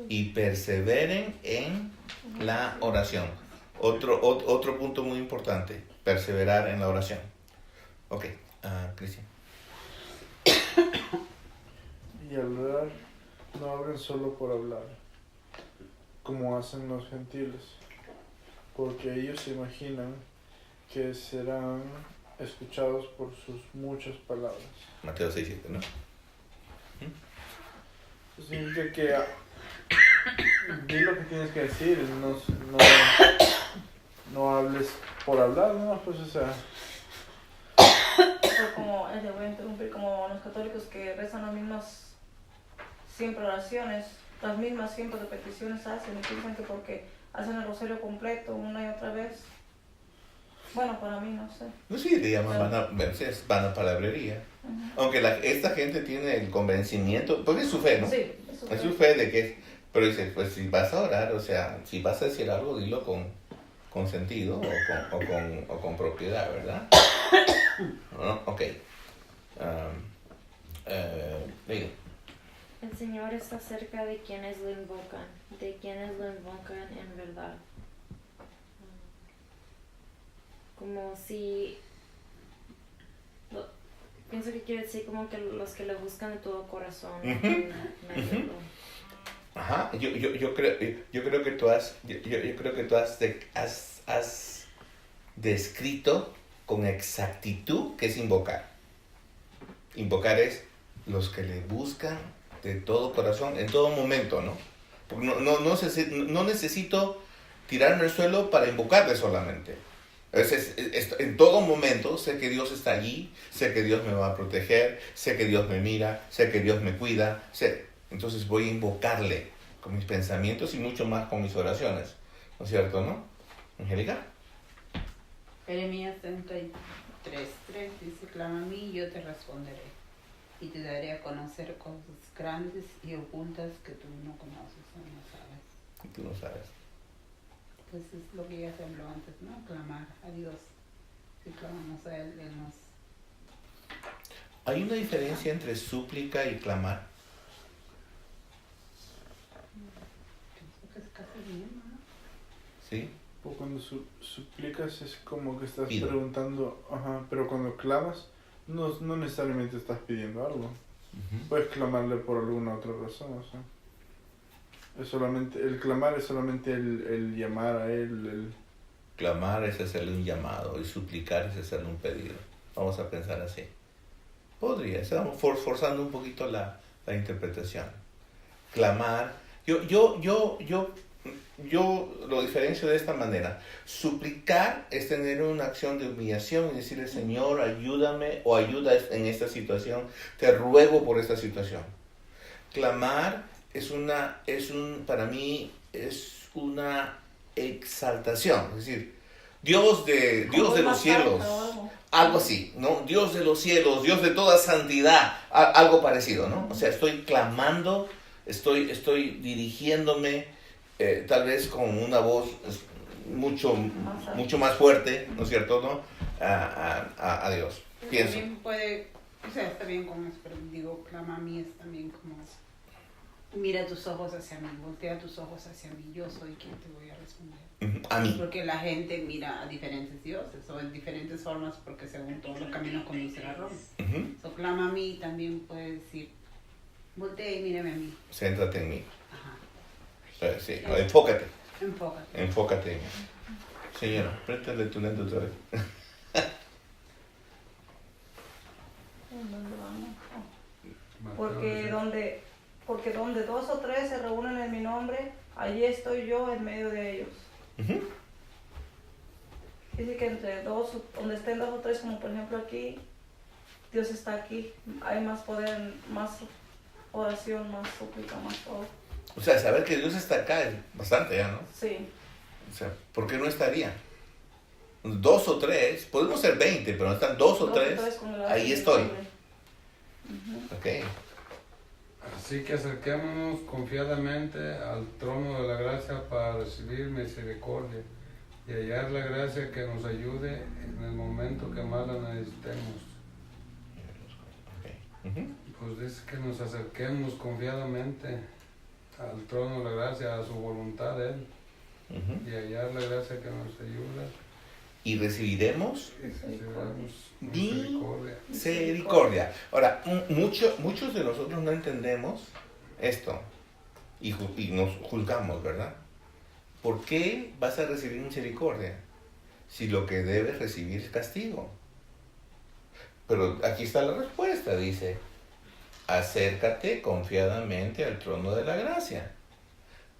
y perseveren en la oración. Otro punto muy importante, perseverar en la oración. Ok, Cristian. Y al orar, no hablen solo por hablar, como hacen los gentiles, porque ellos se imaginan que serán escuchados por sus muchas palabras. Mateo 6:7, ¿no? Eso significa que di lo que tienes que decir, no hables por hablar, ¿no? Pues o sea... Eso como, le voy a interrumpir, como los católicos que rezan las mismas siempre oraciones, las mismas siempre repeticiones hacen y piensan que porque hacen el rosario completo una y otra vez. Bueno, para mí no sé. No sé, le llaman vana palabrería. Aunque esta gente tiene el convencimiento, porque es su fe, ¿no? Sí, Es su fe de que, pero dice, pues si vas a orar, o sea, si vas a decir algo, dilo con sentido o con propiedad, ¿verdad? ¿No? Ok. Diga. El Señor está cerca de quienes lo invocan en verdad. Como si... pienso que quiere decir como que los que le buscan de todo corazón. Ajá, yo creo que tú has descrito con exactitud qué es invocar. Invocar es los que le buscan de todo corazón, en todo momento, ¿no? Porque no necesito tirarme al suelo para invocarle solamente. En todo momento sé que Dios está allí, sé que Dios me va a proteger, sé que Dios me mira, sé que Dios me cuida, entonces voy a invocarle con mis pensamientos y mucho más con mis oraciones, ¿no es cierto, no? Angélica. Jeremías 33:3 dice, clama a mí y yo te responderé y te daré a conocer cosas grandes y ocultas que tú no conoces o no sabes. Tú no sabes. Pues es lo que ya se habló antes, ¿no? Clamar a Dios. Si clamamos a Él, Él nos... ¿Hay una diferencia entre súplica y clamar? Pienso que es casi lo mismo, ¿no? ¿Sí? O cuando suplicas es como que estás Pido. preguntando, pero cuando clamas no necesariamente estás pidiendo algo. puedes clamarle por alguna otra razón, o sea. Es solamente, el clamar es solamente el llamar a Él, Clamar es hacerle un llamado y suplicar es hacerle un pedido. Vamos a pensar así. Podría, estamos forzando un poquito la interpretación. Clamar, yo lo diferencio de esta manera. Suplicar es tener una acción de humillación y decirle, Señor, ayúdame o ayuda en esta situación, te ruego por esta situación. Clamar para mí es una exaltación, es decir, Dios de los cielos, algo así, ¿no? Dios de los cielos, Dios de toda santidad, algo parecido, ¿no? O sea, estoy clamando, estoy dirigiéndome, tal vez con una voz mucho más fuerte, ¿no es cierto?, ¿no? A Dios, pienso. También puede, o sea, está bien con eso, pero digo, clama a mí es también como, mira tus ojos hacia mí, voltea tus ojos hacia mí, yo soy quien te voy a responder. A mí. Porque la gente mira a diferentes dioses o en diferentes formas porque según todos los caminos conducen a Roma. So, clama a mí también puede decir, voltea y mírame a mí. Céntrate en mí. Ajá. Sí, enfócate. Enfócate. Enfócate en mí. Señora, préstale tu lente otra vez. ¿Dónde vamos? Porque donde 2 o 3 se reúnen en mi nombre, allí estoy yo en medio de ellos. Dice que donde estén 2 o 3, como por ejemplo aquí, Dios está aquí. Hay más poder, más oración, más súplica, más todo. O sea, saber que Dios está acá es bastante ya, ¿no? Sí. O sea, ¿por qué no estaría? 2 o 3, podemos ser 20, pero no están 2 o 3, ahí estoy. Ok. Así que acerquémonos confiadamente al trono de la gracia para recibir misericordia y hallar la gracia que nos ayude en el momento que más la necesitemos. Pues dice que nos acerquemos confiadamente al trono de la gracia, a su voluntad de Él, y hallar la gracia que nos ayuda. Y recibiremos misericordia. misericordia. Ahora, muchos de nosotros no entendemos esto y nos juzgamos, ¿verdad? ¿Por qué vas a recibir misericordia si lo que debes recibir es castigo? Pero aquí está la respuesta, dice, acércate confiadamente al trono de la gracia,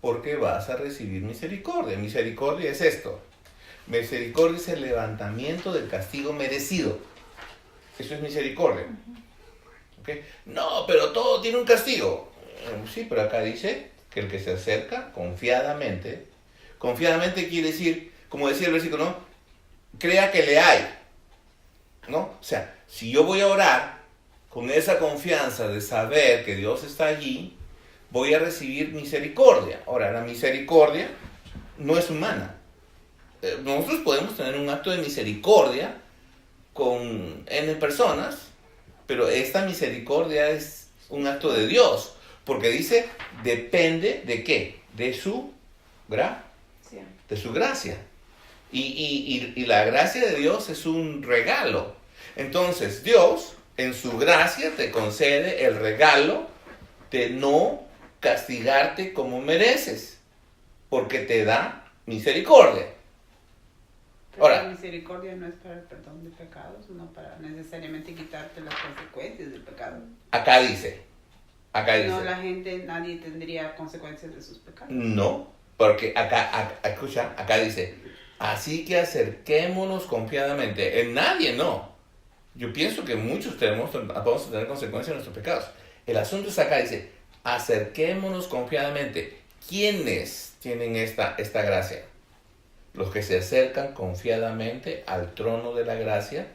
porque vas a recibir misericordia. Misericordia es esto. Misericordia es el levantamiento del castigo merecido. Eso es misericordia. ¿Okay? No, pero todo tiene un castigo. Sí, pero acá dice que el que se acerca confiadamente quiere decir, como decía el versículo, ¿no? Crea que le hay, ¿no? O sea, si yo voy a orar con esa confianza de saber que Dios está allí, voy a recibir misericordia. Ahora, la misericordia no es humana. Nosotros podemos tener un acto de misericordia con N personas, pero esta misericordia es un acto de Dios, porque dice, depende de qué, de su gracia. Y la gracia de Dios es un regalo. Entonces Dios, en su gracia, te concede el regalo de no castigarte como mereces, porque te da misericordia. Ahora, la misericordia no es para el perdón de pecados, no para necesariamente quitarte las consecuencias del pecado. Acá dice. No, nadie tendría consecuencias de sus pecados. No, porque acá dice, así que acerquémonos confiadamente. En nadie no. Yo pienso que muchos vamos a tener consecuencias de nuestros pecados. El asunto es acá, dice, acerquémonos confiadamente. ¿Quiénes tienen esta gracia? Los que se acercan confiadamente al trono de la gracia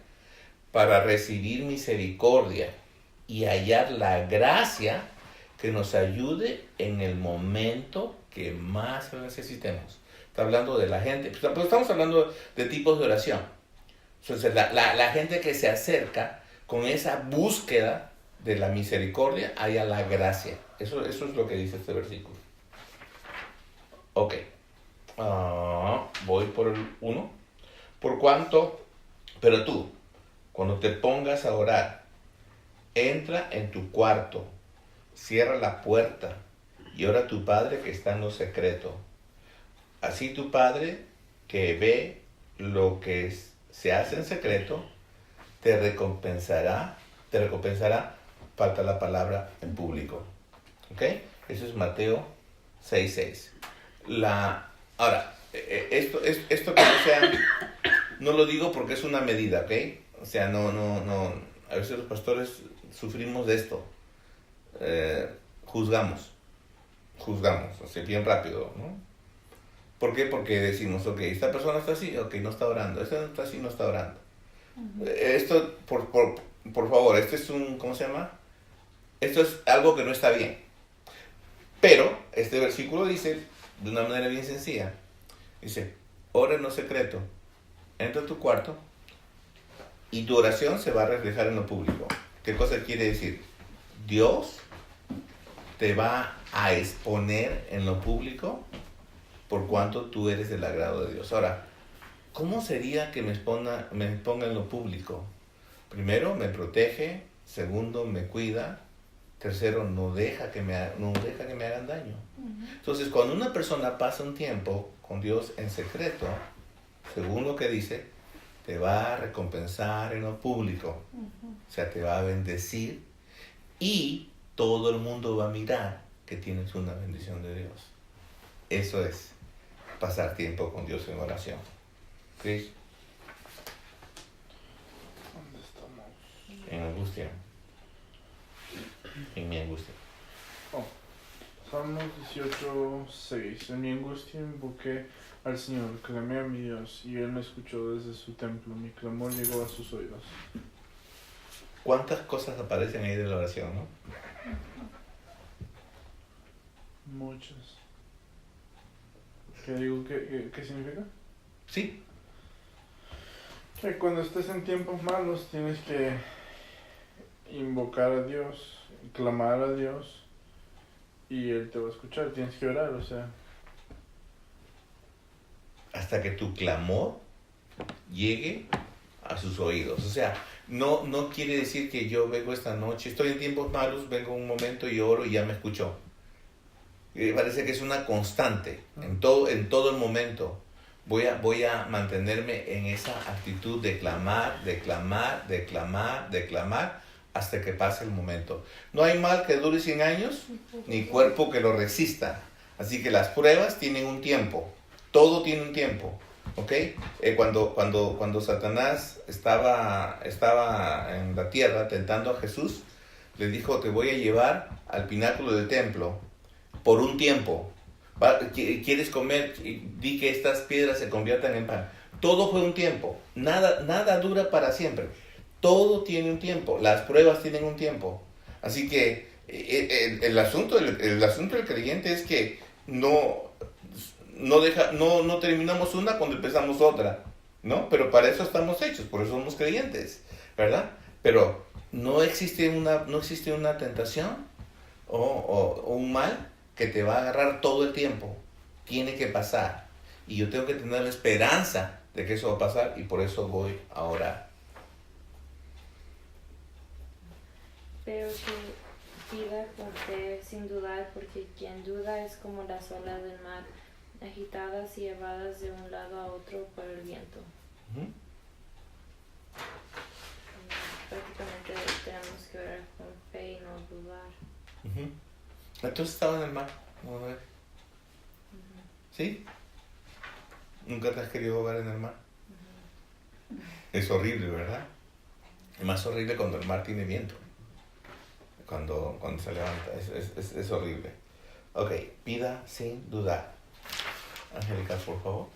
para recibir misericordia y hallar la gracia que nos ayude en el momento que más lo necesitemos. Está hablando de la gente, pues estamos hablando de tipos de oración. Entonces, la gente que se acerca con esa búsqueda de la misericordia, halla la gracia. Eso es lo que dice este versículo. Ok. Voy por el 1. Por cuanto, pero tú, cuando te pongas a orar, entra en tu cuarto, cierra la puerta y ora a tu Padre que está en lo secreto. Así tu Padre que ve lo que se hace en secreto, te recompensará, falta la palabra, en público. ¿Ok? Eso es Mateo 6:6. Ahora, esto que no sea, no lo digo porque es una medida, ¿ok? O sea, no, a veces los pastores sufrimos de esto. Juzgamos, o sea, bien rápido, ¿no? ¿Por qué? Porque decimos, ok, esta persona está así, ok, no está orando, esta no está así, no está orando. Esto, por favor, esto es ¿cómo se llama? Esto es algo que no está bien. Pero este versículo dice, de una manera bien sencilla, dice, ora en lo secreto, entra a tu cuarto y tu oración se va a reflejar en lo público. ¿Qué cosa quiere decir? Dios te va a exponer en lo público por cuanto tú eres del agrado de Dios. Ahora, ¿cómo sería que me exponga en lo público? Primero, me protege. Segundo, me cuida. Tercero, no deja que me hagan daño. Entonces, cuando una persona pasa un tiempo con Dios en secreto, según lo que dice, te va a recompensar en lo público. O sea, te va a bendecir y todo el mundo va a mirar que tienes una bendición de Dios. Eso es pasar tiempo con Dios en oración. ¿Chris? ¿Dónde estamos? En angustia. En mi angustia. Salmos 18:6. En mi angustia invoqué al Señor, clamé a mi Dios, y Él me escuchó desde su templo. Mi clamor llegó a sus oídos. ¿Cuántas cosas aparecen ahí de la oración, no? Muchas. ¿Qué digo? ¿Qué significa? Sí. Que cuando estés en tiempos malos tienes que invocar a Dios, clamar a Dios, y Él te va a escuchar. Tienes que orar, o sea. Hasta que tu clamor llegue a sus oídos. O sea, no quiere decir que yo vengo esta noche, estoy en tiempos malos, vengo un momento y oro y ya me escuchó. Parece que es una constante, en todo el momento. Voy a mantenerme en esa actitud de clamar, hasta que pase el momento. No hay mal que dure 100 años, ni cuerpo que lo resista. Así que las pruebas tienen un tiempo. Todo tiene un tiempo. ¿Ok? Cuando Satanás estaba en la tierra tentando a Jesús, le dijo, te voy a llevar al pináculo del templo por un tiempo. ¿Quieres comer? Di que estas piedras se conviertan en pan. Todo fue un tiempo. Nada dura para siempre. Todo tiene un tiempo. Las pruebas tienen un tiempo. Así que el asunto del creyente es que no terminamos una cuando empezamos otra, ¿no? Pero para eso estamos hechos, por eso somos creyentes, ¿verdad? Pero no existe una tentación o un mal que te va a agarrar todo el tiempo. Tiene que pasar. Y yo tengo que tener la esperanza de que eso va a pasar y por eso voy a orar. Pero que pida con fe sin dudar, porque quien duda es como las olas del mar, agitadas y llevadas de un lado a otro por el viento. Prácticamente tenemos que orar con fe y no dudar. Entonces estaba en el mar. Vamos a ver. ¿Sí? ¿Nunca te has querido ahogar en el mar? Es horrible, ¿verdad? Es más horrible cuando el mar tiene viento. Cuando se levanta. Es horrible. Ok, pida sin dudar. Angélica, por favor.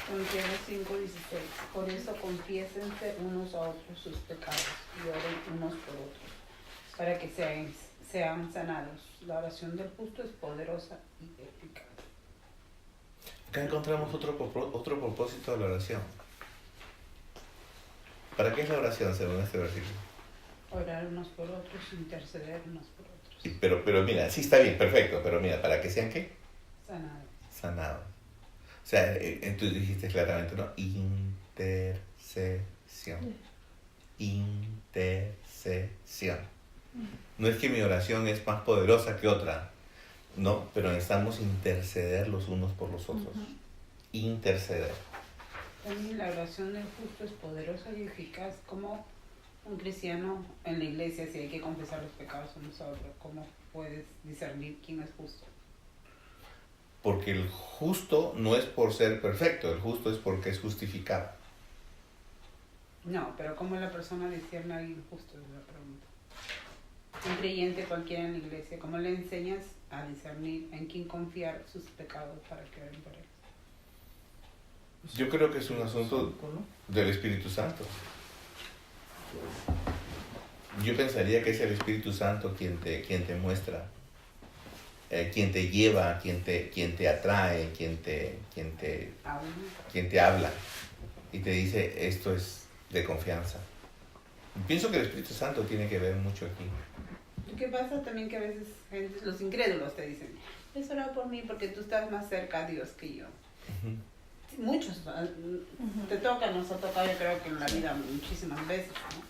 Santiago 5:16. Por eso confiésense unos a otros sus pecados y oren unos por otros, para que sean sanados. La oración del justo es poderosa y eficaz. Acá encontramos otro propósito de la oración. ¿Para qué es la oración según este versículo? Orar unos por otros, interceder unos por otros. Sí, pero mira, sí está bien, perfecto, pero mira, ¿para que sean qué? Sanados. Sanados. O sea, tú dijiste claramente, ¿no? Intercesión. intercesión. No es que mi oración es más poderosa que otra, no, pero necesitamos interceder los unos por los otros. Interceder. También la oración del justo es poderosa y eficaz. Como un cristiano en la iglesia, si hay que confesar los pecados unos a otros, ¿cómo puedes discernir quién es justo? Porque el justo no es por ser perfecto, el justo es porque es justificado. No, pero ¿cómo la persona discierne a alguien justo? Es la pregunta. Un creyente cualquiera en la iglesia, ¿cómo le enseñas a discernir en quién confiar sus pecados para que oren por él? Yo creo que es un asunto del Espíritu Santo. Yo pensaría que es el Espíritu Santo quien te muestra, quien te lleva, quien te atrae, quien te habla y te dice esto es de confianza. Pienso que el Espíritu Santo tiene que ver mucho aquí. ¿Qué pasa también que a veces los incrédulos te dicen, es orar por mí porque tú estás más cerca a Dios que yo? Uh-huh. Muchos te toca, nos ha tocado yo creo que en la vida muchísimas veces, ¿no?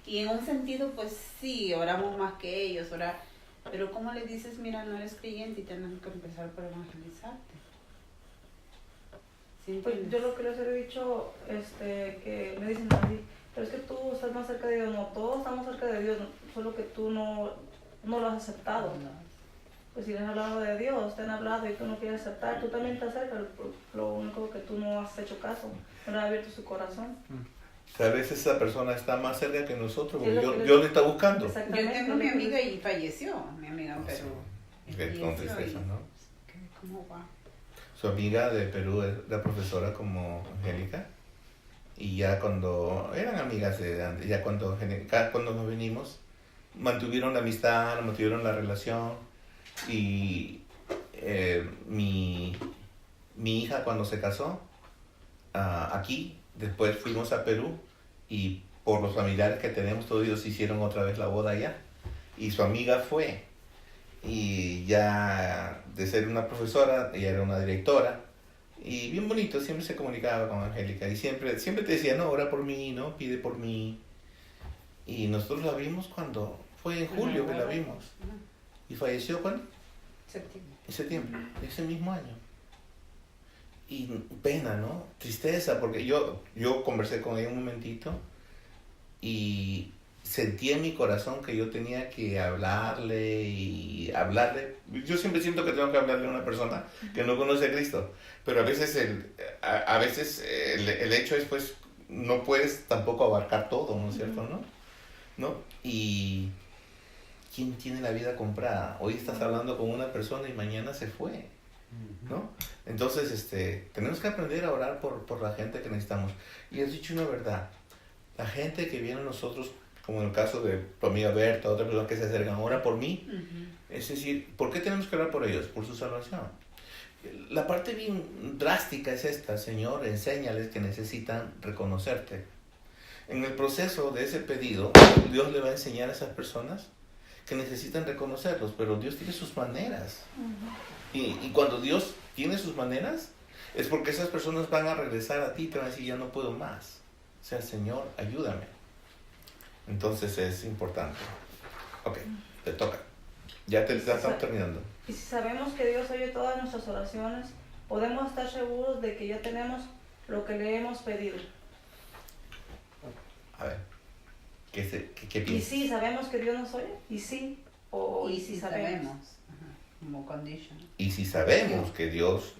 Y en un sentido pues sí, oramos más que ellos, pero ¿cómo le dices, mira, no eres creyente y tienes que empezar por evangelizarte? ¿Sí, pues yo lo que les he dicho, que me dicen así, pero es que tú estás más cerca de Dios. No, todos estamos cerca de Dios, solo que tú no lo has aceptado. Pues si les has hablado de Dios, te han hablado y tú no quieres aceptar, tú también estás cerca, lo único que tú no has hecho caso, no le has abierto su corazón. A veces esa persona está más cerca que nosotros, porque Sí, Dios le está buscando. Yo tengo a mi amiga y falleció, mi amiga en Perú. Con tristeza, ¿no? ¿Cómo va? Su amiga de Perú era profesora como Angélica, y ya cuando eran amigas de antes, ya cuando nos venimos, mantuvieron la amistad, mantuvieron la relación, y mi hija cuando se casó aquí, después fuimos a Perú, y por los familiares que tenemos, todos ellos hicieron otra vez la boda allá, y su amiga fue, y ya de ser una profesora, ella era una directora, y bien bonito, siempre se comunicaba con Angélica, y siempre te decía, no, ora por mí, no, pide por mí, y nosotros la vimos cuando, fue en julio que la vimos, y falleció ¿cuándo? En septiembre, ese mismo año. Y pena, ¿no? Tristeza, porque yo conversé con ella un momentito y sentí en mi corazón que yo tenía que hablarle. Yo siempre siento que tengo que hablarle a una persona que no conoce a Cristo, pero a veces el hecho es, pues, no puedes tampoco abarcar todo, ¿no es cierto? ¿No? Y ¿quién tiene la vida comprada? Hoy estás hablando con una persona y mañana se fue, ¿no? Entonces, tenemos que aprender a orar por la gente que necesitamos. Y has dicho una verdad. La gente que viene a nosotros, como en el caso de tu amiga Berta, otra persona que se acercan, ora por mí. Es decir, ¿por qué tenemos que orar por ellos? Por su salvación. La parte bien drástica es esta: Señor, enséñales que necesitan reconocerte. En el proceso de ese pedido, Dios le va a enseñar a esas personas que necesitan reconocerlos, pero Dios tiene sus maneras. Y cuando Dios tiene sus maneras, es porque esas personas van a regresar a ti y te van a decir, ya no puedo más. O sea, Señor, ayúdame. Entonces es importante. Ok, te toca. Ya estamos terminando. Y si sabemos que Dios oye todas nuestras oraciones, podemos estar seguros de que ya tenemos lo que le hemos pedido. A ver, ¿qué piensas? Y sí, sabemos que Dios nos oye. Y sí, y si sabemos. Como condition. Y si sabemos que Dios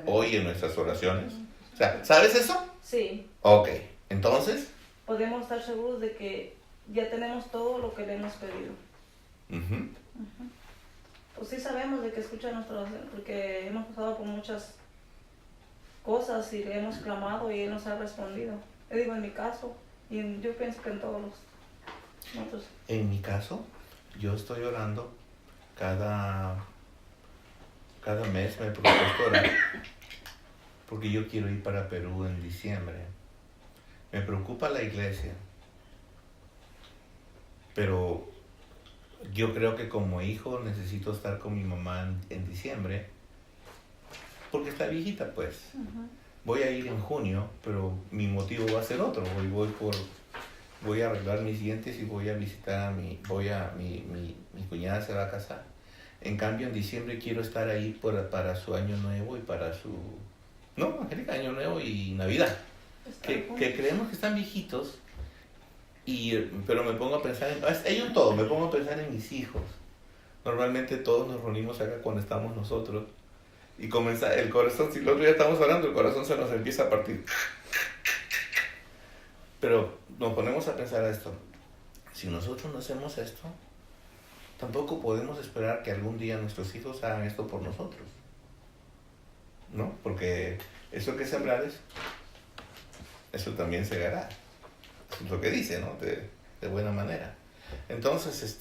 oye nuestras oraciones, o sea, ¿sabes eso? Sí. Ok, entonces podemos estar seguros de que ya tenemos todo lo que le hemos pedido. Pues sí sabemos de que escucha nuestra oración, porque hemos pasado por muchas cosas y le hemos clamado y Él nos ha respondido. Yo digo en mi caso, y yo pienso que en todos los otros. En mi caso, yo estoy orando cada mes, me propuesto orar, porque yo quiero ir para Perú en diciembre. Me preocupa la iglesia, pero yo creo que como hijo necesito estar con mi mamá en diciembre, porque está viejita, pues. Voy a ir en junio, pero mi motivo va a ser otro. Voy por voy a arreglar mis dientes y voy a visitar a mi cuñada se va a casar. En cambio, en diciembre quiero estar ahí para su año nuevo y para su... No, Angélica, año nuevo y Navidad. Que creemos que están viejitos, pero me pongo a pensar ellos todos, me pongo a pensar en mis hijos. Normalmente todos nos reunimos acá cuando estamos nosotros y comienza el corazón, si el otro día estamos hablando, el corazón se nos empieza a partir. Pero nos ponemos a pensar esto, si nosotros no hacemos esto, tampoco podemos esperar que algún día nuestros hijos hagan esto por nosotros, ¿no? Porque eso que sembrares, eso también segará. Eso es lo que dice, ¿no? De buena manera. Entonces,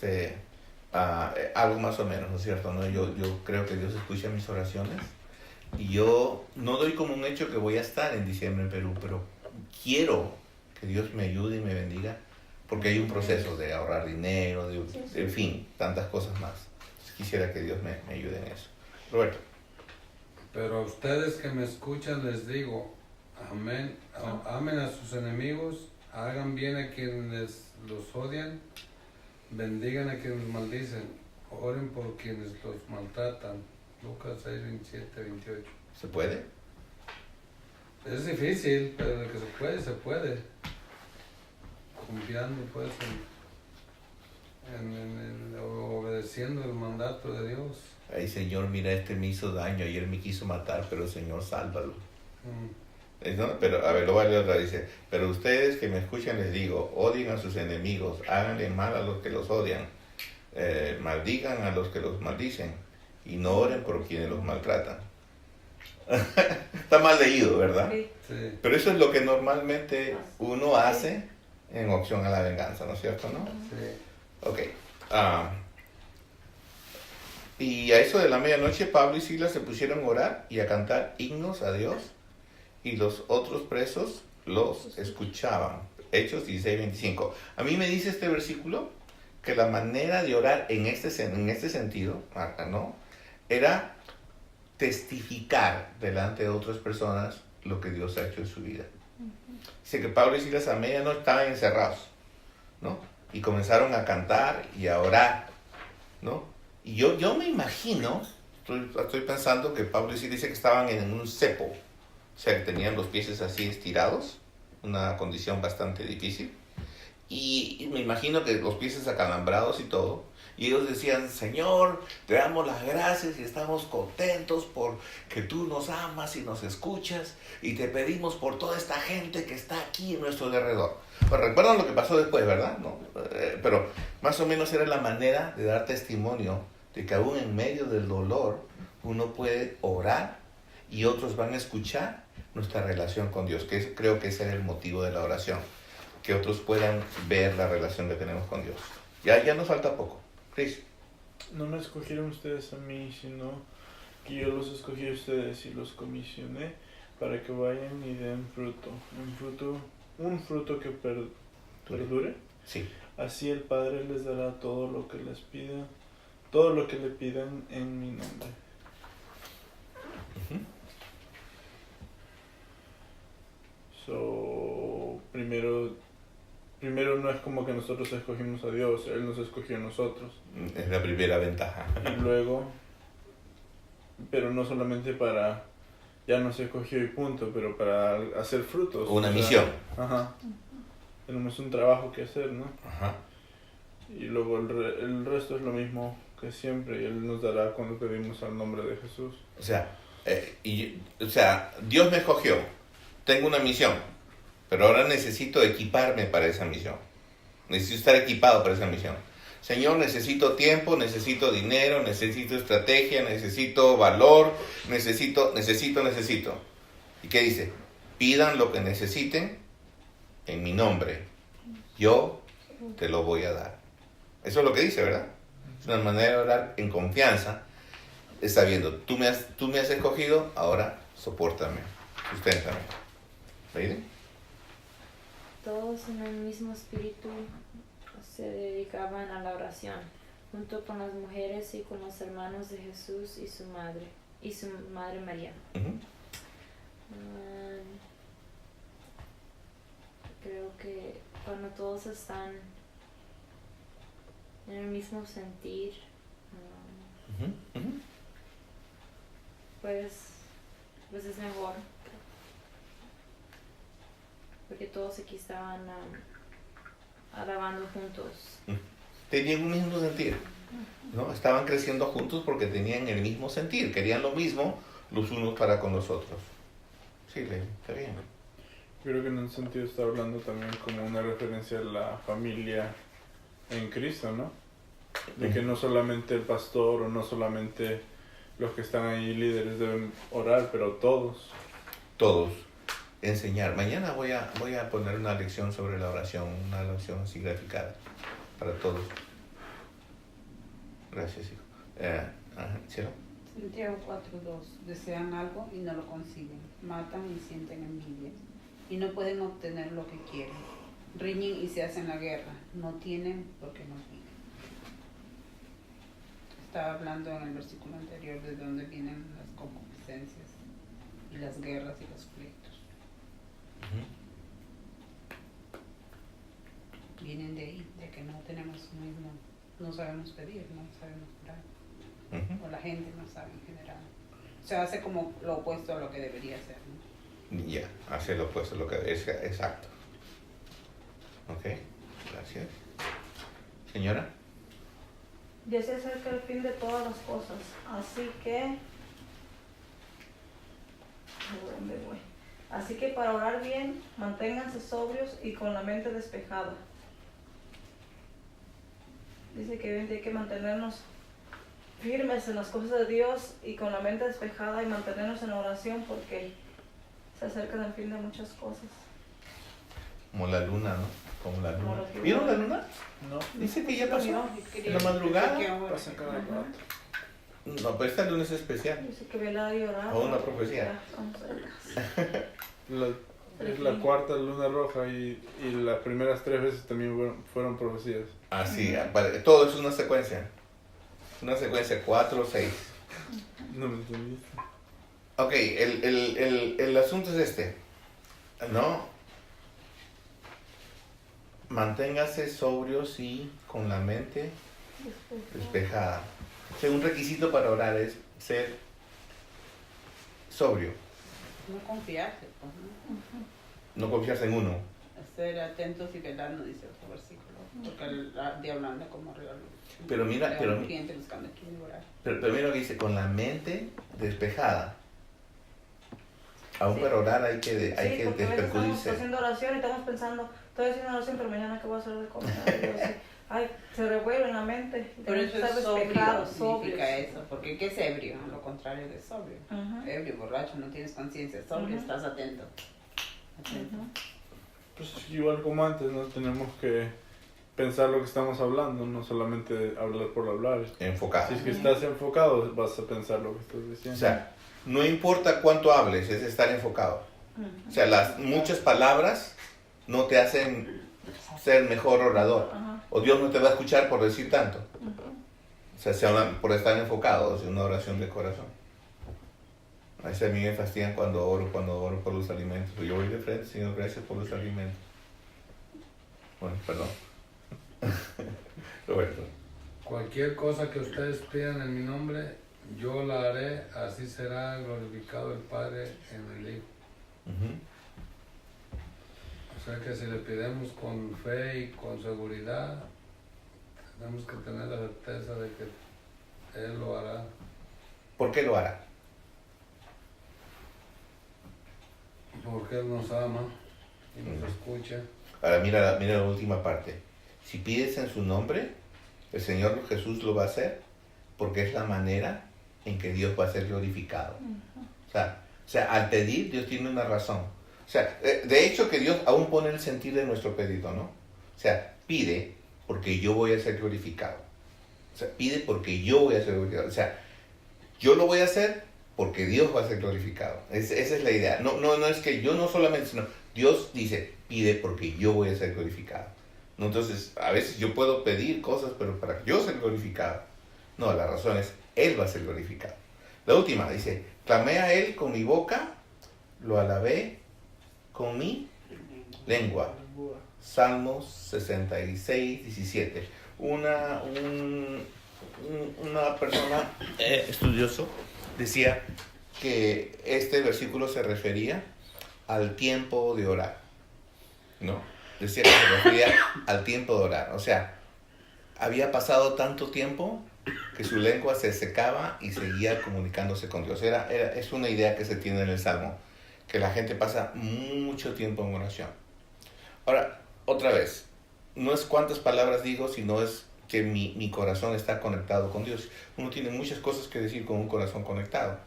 algo más o menos, ¿no es cierto? ¿No? Yo creo que Dios escucha mis oraciones y yo no doy como un hecho que voy a estar en diciembre en Perú, pero quiero que Dios me ayude y me bendiga porque hay un proceso de ahorrar dinero, en fin, tantas cosas más. Entonces, quisiera que Dios me ayude en eso. Roberto. Pero a ustedes que me escuchan les digo, amén, amen a sus enemigos, hagan bien a quienes los odian, bendigan a quienes maldicen, oren por quienes los maltratan. Lucas 6, 27, 28. ¿Se puede? Es difícil, pero de que se puede, se puede. Confiando pues obedeciendo el mandato de Dios. Ay, Señor, mira, me hizo daño, ayer me quiso matar, pero Señor, sálvalo. ¿No? Pero, a ver, lo voy a leer otra vez. Dice, pero ustedes que me escuchan les digo, odien a sus enemigos, háganle mal a los que los odian, maldigan a los que los maldicen, y no oren por quienes los maltratan. Está mal leído, ¿verdad? Sí. Pero eso es lo que normalmente uno hace en opción a la venganza, ¿no es cierto? ¿No? Sí. Ok. Y a eso de la medianoche, Pablo y Silas se pusieron a orar y a cantar himnos a Dios, y los otros presos los escuchaban. Hechos 16:25. A mí me dice este versículo que la manera de orar en este sentido, Marta, ¿no? Era testificar delante de otras personas lo que Dios ha hecho en su vida. Dice que Pablo y Silas a medianoche estaban encerrados, ¿no? Y comenzaron a cantar y a orar, ¿no? Y yo me imagino, estoy pensando que Pablo y Silas dice que estaban en un cepo, o sea, que tenían los pies así estirados, una condición bastante difícil. Y me imagino que los pies acalambrados y todo. Y ellos decían, Señor, te damos las gracias y estamos contentos porque tú nos amas y nos escuchas. Y te pedimos por toda esta gente que está aquí en nuestro alrededor. Pues recuerdan lo que pasó después, ¿verdad? ¿No? Pero más o menos era la manera de dar testimonio de que aún en medio del dolor uno puede orar y otros van a escuchar nuestra relación con Dios. Que creo que ese era el motivo de la oración. Que otros puedan ver la relación que tenemos con Dios. Ya nos falta poco. Chris. No me escogieron ustedes a mí, sino que yo los escogí a ustedes y los comisioné para que vayan y den fruto. Un fruto que perdure. Sí. Así el Padre les dará todo lo que les pida, todo lo que le pidan en mi nombre. Primero no es como que nosotros escogimos a Dios, Él nos escogió a nosotros. Es la primera ventaja. Y luego, pero no solamente para, ya nos escogió y punto, pero para hacer frutos. Una misión. Ajá. Tenemos un trabajo que hacer, ¿no? Ajá. Y luego el resto es lo mismo que siempre, y Él nos dará cuando pedimos al nombre de Jesús. O sea, Dios me escogió. Tengo una misión, pero ahora necesito equiparme para esa misión. Necesito estar equipado para esa misión. Señor, necesito tiempo, necesito dinero, necesito estrategia, necesito valor, necesito. ¿Y qué dice? Pidan lo que necesiten en mi nombre. Yo te lo voy a dar. Eso es lo que dice, ¿verdad? Es una manera de orar en confianza, sabiendo, tú me has escogido, ahora sopórtame, susténtame. ¿Veis? Todos en el mismo espíritu se dedicaban a la oración, junto con las mujeres y con los hermanos de Jesús y su madre María. Uh-huh. Creo que cuando todos están en el mismo sentir, pues es mejor. Porque todos aquí estaban alabando juntos. Tenían un mismo sentir, ¿no? Estaban creciendo juntos porque tenían el mismo sentir, querían lo mismo los unos para con los otros. Sí, está bien. Creo que en un sentido está hablando también como una referencia a la familia en Cristo, ¿no? De que no solamente el pastor o no solamente los que están ahí líderes deben orar, pero todos. Todos. Enseñar. Mañana voy a poner una lección sobre la oración, una lección así graficada para todos. Gracias, hijo. ¿Cielo? Santiago 4:2. Desean algo y no lo consiguen. Matan y sienten envidia. Y no pueden obtener lo que quieren. Riñen y se hacen la guerra. No tienen porque no piden. Estaba hablando en el versículo anterior de dónde vienen las concupiscencias y las guerras y los pleitos. Vienen de ahí, de que no tenemos mismo, no sabemos pedir, no sabemos orar. O la gente no sabe en general. O sea, hace como lo opuesto a lo que debería ser, ¿no? Ya, hace lo opuesto a lo que es exacto. Ok, gracias. Señora. Ya se acerca el fin de todas las cosas, así que... ¿Dónde voy? Así que para orar bien, manténganse sobrios y con la mente despejada. Dice que hay que mantenernos firmes en las cosas de Dios y con la mente despejada y mantenernos en oración porque se acerca el fin de muchas cosas. Como la luna, ¿no? Como la luna. Como la luna. ¿Vieron la luna? No, Dice que ya pasó. No, En la madrugada. pasa cada rato. No, pero esta luna es especial. Dice que velar y orar. O una profecía. Ya, vamos a ver. Es la cuarta luna roja y las primeras 3 veces también fueron profecías. Así, todo es una secuencia. Una secuencia 4 o 6. No me entendiste. Ok, el asunto es este, ¿no? Manténgase sobrios y con la mente despejada. O sea, un requisito para orar es ser sobrio, No confiarse, pues, ¿no? no confiarse en uno. Ser atentos y velando, dice otro versículo. Porque el diablo anda como regalo. Pero mira, Cliente buscando quién orar. pero mira lo que dice, con la mente despejada. Aún para orar hay que Porque a veces estamos despercudirse. haciendo oración y estamos pensando, estoy haciendo oración, pero mañana qué voy a hacer de comer. Ay, se revuelve en la mente. Por eso Estar es sobrio, despejado, significa sobrios. eso. Porque ¿qué es ebrio? Lo contrario de sobrio. Ajá. Ebrio, borracho, no tienes conciencia. Sobrio, Ujú. estás atento. Atento. Ujú. Pues igual como antes, ¿no? Tenemos que pensar lo que estamos hablando, no solamente hablar por hablar. Enfocado. Si es que estás enfocado, vas a pensar lo que estás O diciendo. sea, no importa cuánto hables, es estar enfocado. O sea, las muchas palabras no te hacen ser mejor orador. Ajá. O Dios no te va a escuchar por decir tanto. Ujú. O sea, se habla por estar enfocados en una oración de corazón. A veces a mí me fastidian cuando oro por los alimentos. Yo voy de frente, Señor, gracias por los alimentos. Bueno, perdón. Roberto. Cualquier cosa que ustedes pidan en mi nombre, yo la haré, así será glorificado el Padre en el Hijo. Ujú. O sea que si le pedimos con fe y con seguridad, tenemos que tener la certeza de que Él lo hará. ¿Por qué lo hará? Porque Él nos ama y nos escucha. Ahora mira la última parte. Si pides en su nombre, el Señor Jesús lo va a hacer porque es la manera en que Dios va a ser glorificado. O sea, al pedir Dios tiene una razón. O sea, de hecho que Dios aún pone el sentir de nuestro pedido, ¿no? O sea, pide porque yo voy a ser glorificado. O sea, pide porque yo voy a ser glorificado. O sea, yo lo voy a hacer porque Dios va a ser glorificado. Esa es la idea. No es que yo no solamente, sino Dios dice, pide porque yo voy a ser glorificado. ¿No? Entonces, a veces yo puedo pedir cosas, pero para que yo sea glorificado. No, la razón es, Él va a ser glorificado. La última dice, clamé a Él con mi boca, lo alabé con mi lengua. Salmos 66, 17. Una persona estudioso decía que este versículo se refería al tiempo de orar, ¿no? Decía que se refería al tiempo de orar. O sea, había pasado tanto tiempo que su lengua se secaba y seguía comunicándose con Dios. Es una idea que se tiene en el Salmo, que la gente pasa mucho tiempo en oración. Ahora, otra vez, no es cuántas palabras digo, sino es que mi corazón está conectado con Dios. Uno tiene muchas cosas que decir con un corazón conectado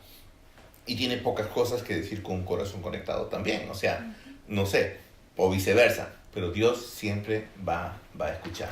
y tiene pocas cosas que decir con un corazón conectado también. O sea, no sé, o viceversa, pero Dios siempre va a escuchar.